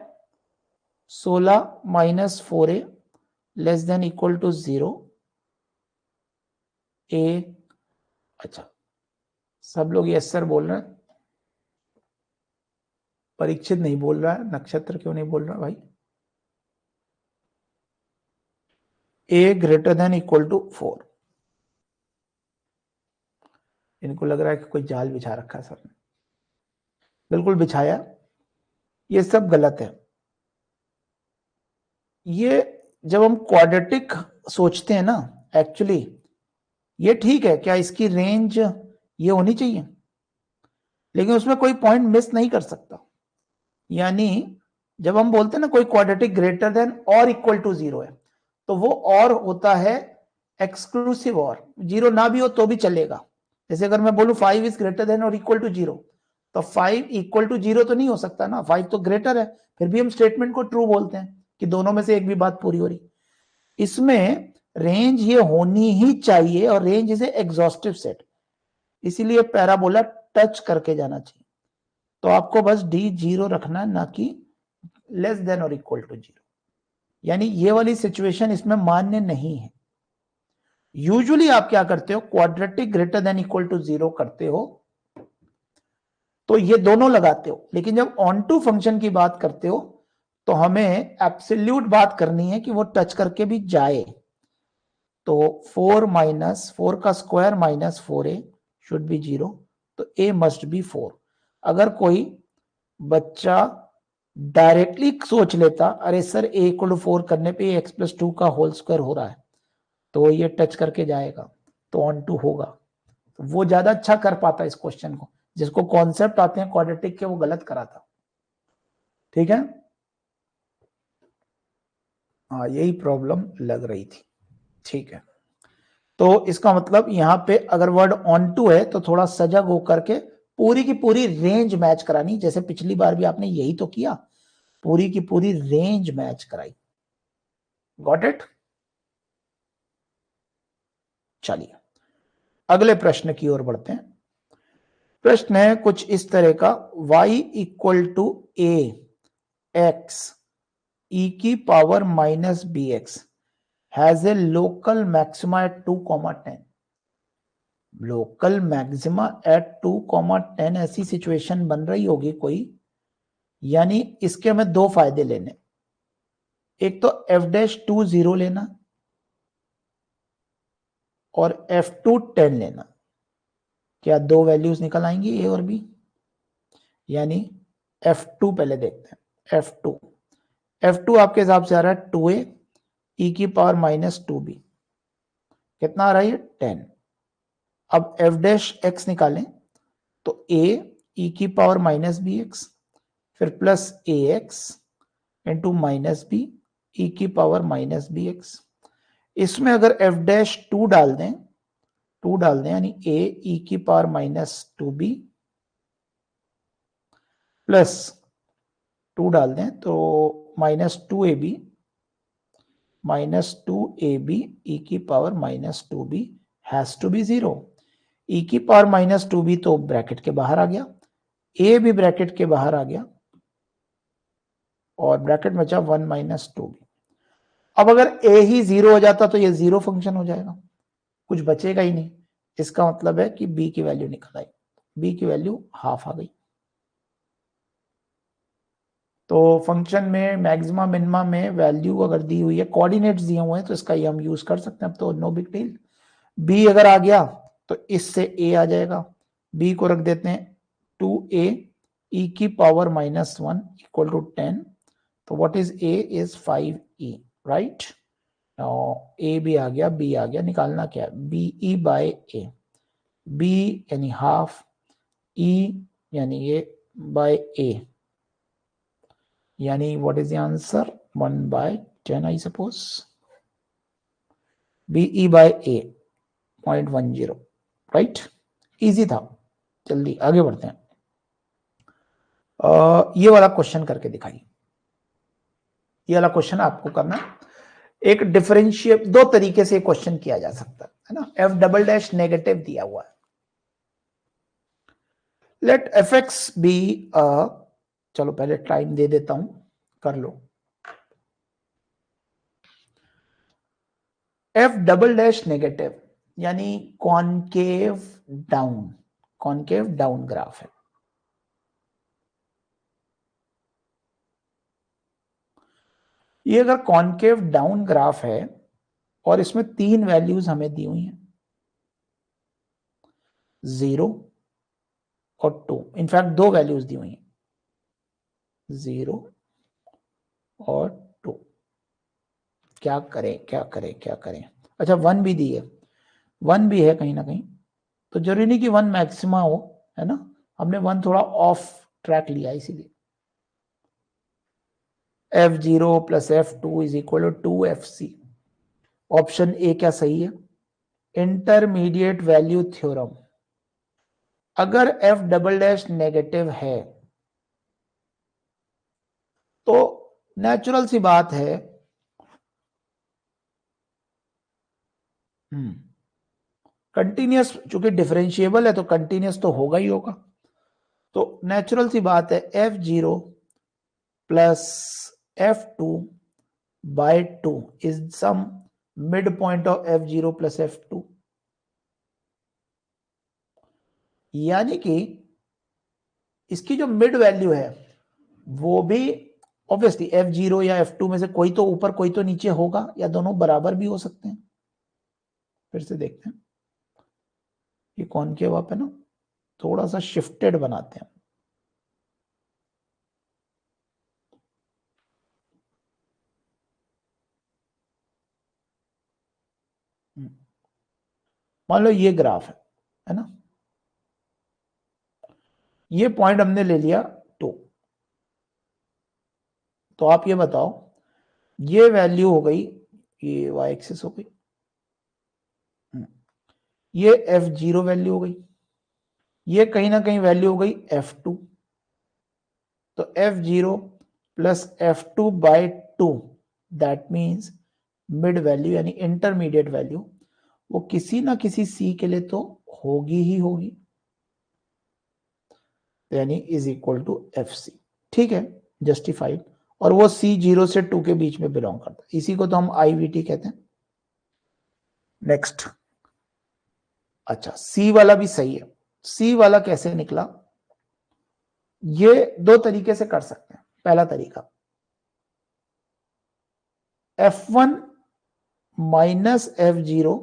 16 minus 4a less than equal to 0, a, अच्छा सब लोग यस सर बोल रहे हैं, परीक्षित नहीं बोल रहा है, नक्षत्र क्यों नहीं बोल रहा भाई, a greater than equal to 4, इनको लग रहा है कि कोई जाल बिछा रखा है सर ने, बिल्कुल बिछाया, ये सब गलत है। ये जब हम क्वाड्रेटिक सोचते हैं ना, एक्चुअली ये ठीक है, क्या इसकी रेंज ये होनी चाहिए, लेकिन उसमें कोई पॉइंट मिस नहीं कर सकता, यानी जब हम बोलते हैं ना कोई क्वाड्रेटिक ग्रेटर देन और इक्वल टू 0 है, तो वो और होता है एक्सक्लूसिव, और 0 ना भी हो तो भी चलेगा। जैसे अगर मैं बोलूं 5 इज ग्रेटर देन और इक्वल टू 0, तो 5 इक्वल टू 0 तो नहीं हो सकता ना, 5 तो ग्रेटर है, फिर भी हम स्टेटमेंट को ट्रू बोलते हैं कि दोनों में से एक भी बात पूरी हो रही। इसमें रेंज ये होनी ही चाहिए, और रेंज इज एग्जॉस्टिव सेट, इसीलिए पैराबोला टच करके जाना चाहिए, तो आपको बस d 0 रखना है, ना कि लेस देन और इक्वल टू 0, यानी ये वाली सिचुएशन इसमें मान्य नहीं है। यूजुअली आप क्या करते हो, quadratic greater than equal to 0 करते हो तो ये दोनों लगाते हो, लेकिन जब ऑन टू फंक्शन की बात करते हो तो हमें एब्सोल्यूट बात करनी है कि वो टच करके भी जाए, तो 4 का square minus 4a should be 0, तो a मस्ट बी 4। अगर कोई बच्चा डायरेक्टली सोच लेता अरे सर a इक्वल टू 4 करने पे x+2 का होल स्क्वायर हो रहा है, तो ये टच करके जाएगा, तो ऑन टू होगा, तो वो ज्यादा अच्छा कर पाता इस क्वेश्चन को, जिसको कॉन्सेप्ट आते हैं क्वाड्रेटिक के वो गलत कराता, ठीक है। हाँ यही प्रॉब्लम लग रही थी, ठीक है। तो इसका मतलब यहाँ पे अगर वर्ड ऑन टू है तो थोड़ा सजग होकर के पूरी की पूरी रेंज मैच करानी, जैसे पिछली बार भी आपने यही तो किया, पूरी की पूरी रेंज मैच कराई, गॉट इट। चलिए अगले प्रश्न की ओर बढ़ते हैं। प्रश्न है कुछ इस तरह का, y equal to a x e की power minus b x has a local maxima at 2,10। Local maxima at 2,10 ऐसी सिचुएशन बन रही होगी कोई, यानी इसके हमें दो फायदे लेने, एक तो f'2 0 लेना और f2 10 लेना। क्या दो वैल्यूज निकल आएंगी ए और बी? यानी f2 पहले देखते हैं। f2 आपके हिसाब से आ रहा है 2a e की पावर माइनस 2b, कितना आ रहा है? 10। अब f' निकालें तो a e की पावर माइनस बी एक्स फिर plus a x into minus b e की पावर माइनस बी एक्स। इसमें अगर f'2 डाल दें, यानी a e की पावर माइनस 2b प्लस 2 डाल दें तो माइनस 2ab ई की power minus 2b has to be 0। E की पावर माइनस 2b तो ब्रैकेट के बाहर आ गया, a भी ब्रैकेट के बाहर आ गया और ब्रैकेट में बचा 1 माइनस 2b। अब अगर a ही 0 हो जाता तो ये 0 फंक्शन हो जाएगा, कुछ बचेगा ही नहीं। इसका मतलब है कि b की वैल्यू निकल आई, b की वैल्यू हाफ आ गई। तो फंक्शन में मैक्सिमा मिनिमा में वैल्यू अगर दी हुई है, कोऑर्डिनेट्स दिए हुए हैं, तो इसका ये हम यूज कर सकते हैं। अब तो नो बिग डील। b अगर आ गया तो इससे a आ जाएगा, b को रख देते हैं 2a e की पावर माइनस 1 इक्वल टू 10। तो what is a is 5e, right. a भी आ गया, b आ गया, निकालना क्या है? be बाय a, b यानी हाफ, e यानी ये बाय a, यानी what is the answer? 1/10 I suppose. be by a 0.10, right. Easy था। जल्दी आगे बढ़ते हैं। ये वाला क्वेश्चन करके दिखाइए। ये वाला क्वेश्चन आपको करना, एक डिफरेंशिएट, दो तरीके से क्वेश्चन किया जा सकता है ना। f" नेगेटिव दिया हुआ है, लेट fx बी, चलो पहले टाइम दे देता हूं, कर लो। f" नेगेटिव यानी कॉनकेव डाउन ग्राफ है। ये अगर कॉनकेव डाउन ग्राफ है और इसमें तीन वैल्यूज हमें दी हुई हैं, 0 और 2, इनफैक्ट दो वैल्यूज दी हुई हैं, 0 और 2। क्या करें? अच्छा 1 भी दी है, 1 भी है कहीं ना कहीं, तो जरूरी नहीं कि 1 मैक्सिमा हो, है ना। हमने 1 थोड़ा ऑफ ट्रैक लिया इसीलिए। f0 plus f2 is equal to 2fc। Option A क्या सही है? Intermediate value theorem. अगर f" नेगेटिव है तो नेचुरल सी बात है, कंटिन्यूस, चूंकि डिफरेंशिएबल है तो कंटिन्यूस तो होगा ही होगा। तो नेचुरल सी बात है f0 plus f2 by 2 is some mid point of f0 plus f2, यानी कि इसकी जो मिड वैल्यू है वो भी ऑब्वियसली f0 या f2 में से कोई तो ऊपर कोई तो नीचे होगा, या दोनों बराबर भी हो सकते हैं। फिर से देखते हैं, ये कॉनकेव आप है ना, थोड़ा सा शिफ्टेड बनाते हैं। मान लो ये ग्राफ है ना, ये पॉइंट हमने ले लिया 2। तो आप ये बताओ, ये वैल्यू हो गई, ये y एक्सिस हो गई, ये f0 वैल्यू हो गई, ये कहीं ना कहीं वैल्यू हो गई f2। तो f0 plus f2 by 2 that means mid value यानी इंटरमीडिएट वैल्यू, वो किसी ना किसी c के लिए तो होगी ही होगी। तो यानी is equal to F C. ठीक है, जस्टिफाइड। और वो सी 0 से 2 के बीच में बिलोंग करता है, इसी को तो हम आईवीटी कहते हैं। नेक्स्ट, अच्छा सी वाला भी सही है। सी वाला कैसे निकला, ये दो तरीके से कर सकते हैं। पहला तरीका, F1 minus F0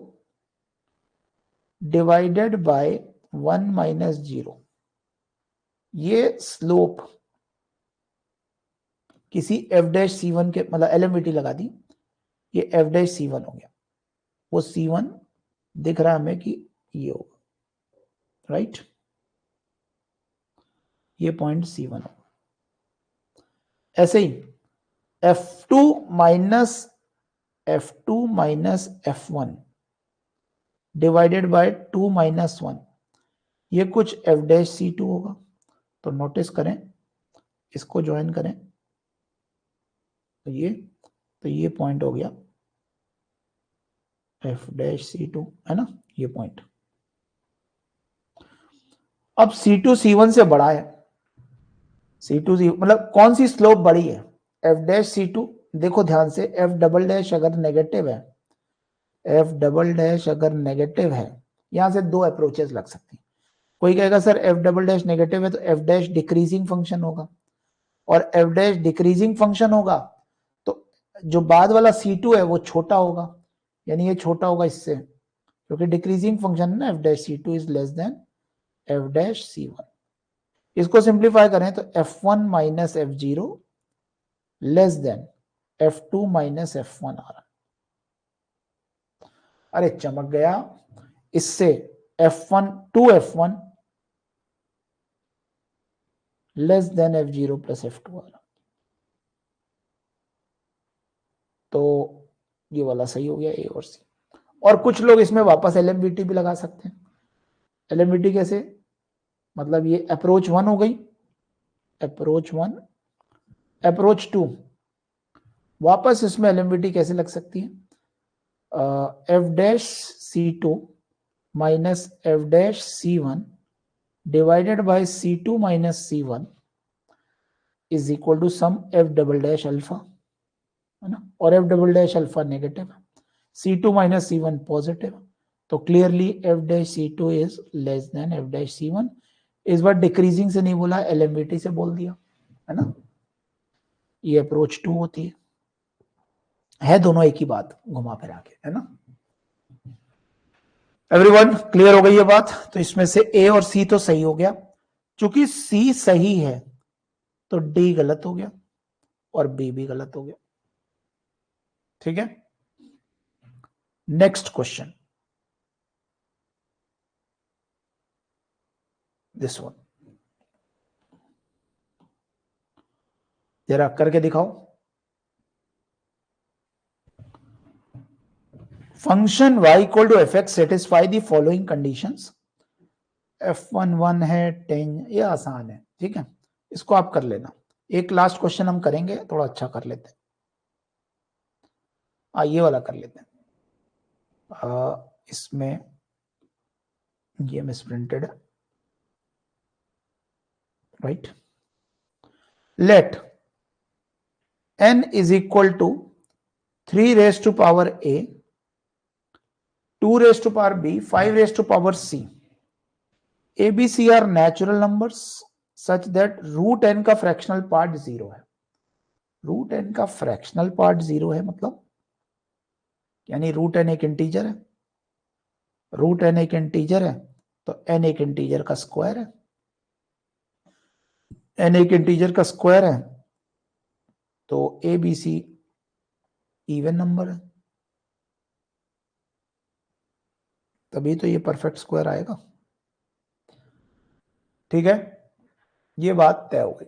divided by 1 minus 0, ये स्लोप किसी एफ डैश सी वन के, मतलब एलएमवीटी लगा दी, ये एफ डैश सी वन हो गया। वो सी वन दिख रहा है हमें कि ये होगा, राइट, ये पॉइंट सी वन होगा। ऐसे ही F2 minus F1 divided by 2 minus 1, ये कुछ एफ डैश सी टू होगा। तो नोटिस करें, इसको ज्वाइन करें तो ये पॉइंट हो गया एफ डैश सी टू, है ना, ये पॉइंट। अब C2 C1 से बड़ा है, C2 मतलब कौन सी स्लोप बड़ी है, एफ डैश C2। देखो ध्यान से, एफ डबल डैश अगर नेगेटिव है, एफ डबल डैश अगर नेगेटिव है, यहां से दो अप्रोचेस लग सकती हैं। कोई कहेगा sir F double dash negative है तो एफ डैश डिक्रीजिंग फंक्शन होगा, और एफ डैश डिक्रीजिंग फंक्शन होगा तो जो बाद वाला C2 है वो छोटा होगा, यानी ये छोटा होगा इससे, क्योंकि डिक्रीजिंग फंक्शन है ना, F dash C2 is less than F dash C1। इसको सिंप्लीफाई करें तो F1 minus F0 less than F2 minus F1 आ रहा। अरे चमक गया, इससे F1 2F1 less than F0 plus F2 आ रहा। तो ये वाला सही हो गया, ए और सी। और कुछ लोग इसमें वापस एलएमवीटी भी लगा सकते हैं। एलएमवीटी कैसे, मतलब ये अप्रोच 1 हो गई, अप्रोच 1, अप्रोच 2, वापस इसमें एलएमवीटी कैसे लग सकती है, F dash C2 minus F dash C1 divided by C2 minus C1 is equal to some F double dash alpha, है ना, और F double dash alpha negative है, C2 माइनस C1 पॉजिटिव, तो clearly F dash C2 is less than F dash C1। इस बार decreasing से नहीं बोला, एलएमवीटी से बोल दिया, है ना। ये अप्रोच 2 होती है दोनों एक ही बात घुमा फिरा के, है ना। एवरीवन क्लियर हो गई ये बात। तो इसमें से ए और सी तो सही हो गया, चूंकि सी सही है तो डी गलत हो गया और बी भी गलत हो गया। ठीक है, नेक्स्ट क्वेश्चन, दिस वन, जरा करके दिखाओ। Function y equal to F X satisfy the following conditions. F1 1 है, 10, ये आसान है, ठीक है, इसको आप कर लेना। एक लास्ट क्वेश्चन हम करेंगे, थोड़ा अच्छा कर लेते हैं, ये वाला कर लेते हैं। इसमें ये मिसप्रिंटेड है, right. Let n is equal to 3 raise to power a, 2 raise to power b, 5 raise to power c। a b c are natural numbers such that root n का फ्रैक्शनल पार्ट 0 है। Root n का fractional part 0 है, मतलब यानी root n एक integer है, root n एक integer है तो n एक इंटीजर का स्क्वायर है, n एक इंटीजर का स्क्वायर है तो A B C even number है, तभी तो ये परफेक्ट स्क्वायर आएगा। ठीक है, ये बात तय हो गई।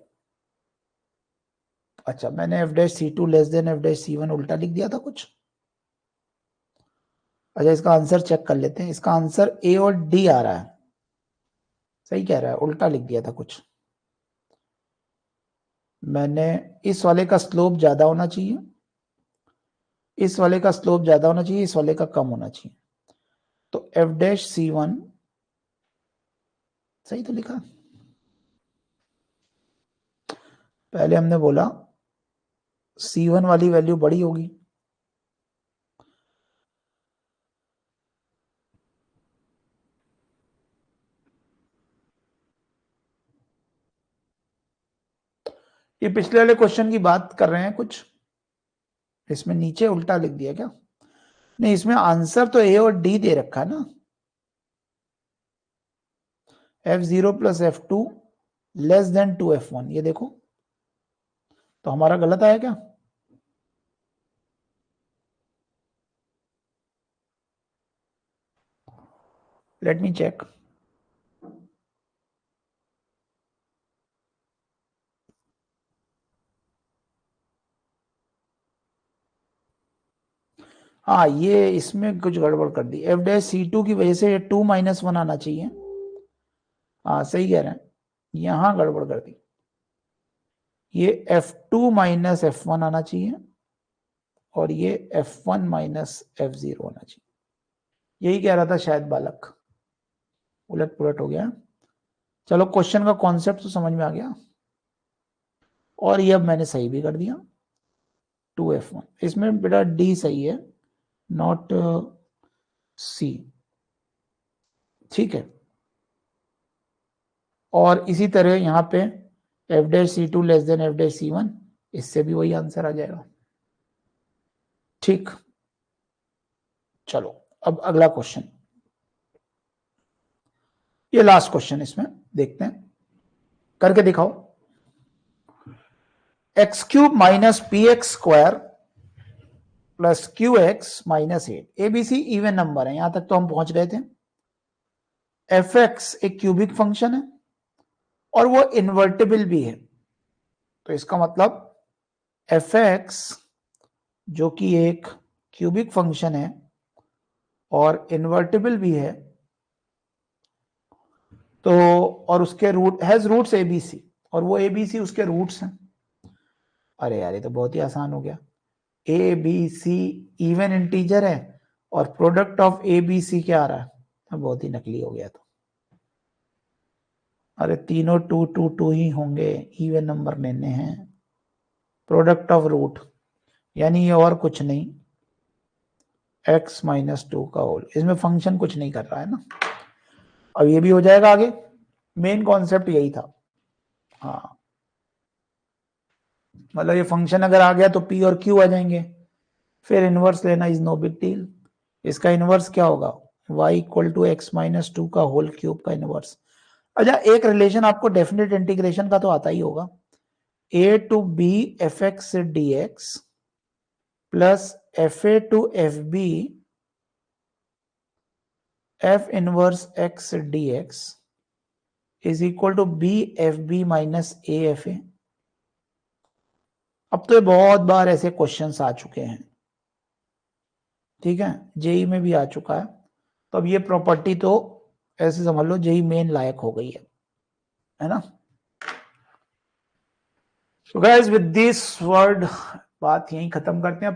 अच्छा, मैंने F dash C2 less than F dash C1 उल्टा लिख दिया था कुछ। अच्छा, इसका आंसर चेक कर लेते हैं। इसका आंसर ए और डी आ रहा है, सही कह रहा है, उल्टा लिख दिया था कुछ। मैंने इस वाले का स्लोप ज्यादा होना चाहिए, इस वाले का स्लोप ज्यादा होना चाहिए, इस वाले का कम होना चाहिए, तो एफ डैश C1 सही तो लिखा, पहले हमने बोला C1 वाली वैल्यू बड़ी होगी, ये पिछले वाले क्वेश्चन की बात कर रहे हैं कुछ, इसमें नीचे उल्टा लिख दिया क्या? नहीं, इसमें आंसर तो ए और डी दे रखा है ना, F0 plus F2 less than 2F1, ये देखो, तो हमारा गलत आया क्या? Let me check. हाँ, ये इसमें कुछ गड़बड़ कर दी, F'(C2) की वजह से ये 2-1 आना चाहिए। हाँ सही कह रहे हैं, यहां गड़बड़ कर दी, ये F2 माइनस F1 आना चाहिए और ये F1 माइनस F0 होना चाहिए, यही कह रहा था शायद बालक, उलट पुलट हो गया। चलो, क्वेश्चन का कॉन्सेप्ट तो समझ में आ गया, और ये अब मैंने सही भी कर दिया, 2F1। इसमें बेटा डी सही है, नॉट सी, ठीक है। और इसी तरह यहाँ पे F'(C2) लेस देन F'(C1), इससे भी वही आंसर आ जाएगा, ठीक। चलो, अब अगला क्वेश्चन, ये लास्ट क्वेश्चन, इसमें देखते हैं, करके दिखाओ। x³ minus px² plus qx minus 8, ABC even number है, यहां तक तो हम पहुंच गए थे। fx एक क्यूबिक फंक्शन है और वो इन्वर्टिबल भी है, तो इसका मतलब fx जो कि एक क्यूबिक फंक्शन है और इन्वर्टिबल भी है, तो और उसके रूट हैज रूट्स एबीसी, और वो एबीसी उसके रूट्स हैं। अरे यार, ये तो बहुत ही आसान हो गया, A B C even integer है और product of A B C क्या आ रहा है, तो बहुत ही नकली हो गया। तो अरे तीनों 2 ही होंगे, इवन नंबर लेने हैं, प्रोडक्ट ऑफ रूट, यानी ये और कुछ नहीं, x माइनस 2 का होल, इसमें फंक्शन कुछ नहीं कर रहा है ना। अब ये भी हो जाएगा आगे, मेन कॉन्सेप्ट यही था। हाँ, मतलब ये फंक्शन अगर आ गया तो p और q आ जाएंगे, फिर इनवर्स लेना इज नो बिग डील। इसका इनवर्स क्या होगा, y equal to x minus 2 का होल क्यूब का इनवर्स। अच्छा, एक रिलेशन आपको डेफिनेट इंटीग्रेशन का तो आता ही होगा, a to b fx dx plus fa to fb f inverse x dx is equal to b fb minus a fa। अब तो ये बहुत बार ऐसे क्वेश्चंस आ चुके हैं, ठीक है, जेई में भी आ चुका है, तो अब ये प्रॉपर्टी तो ऐसे समझ लो जेई मेन लायक हो गई है ना। So guys, with this word बात यहीं खत्म करते हैं।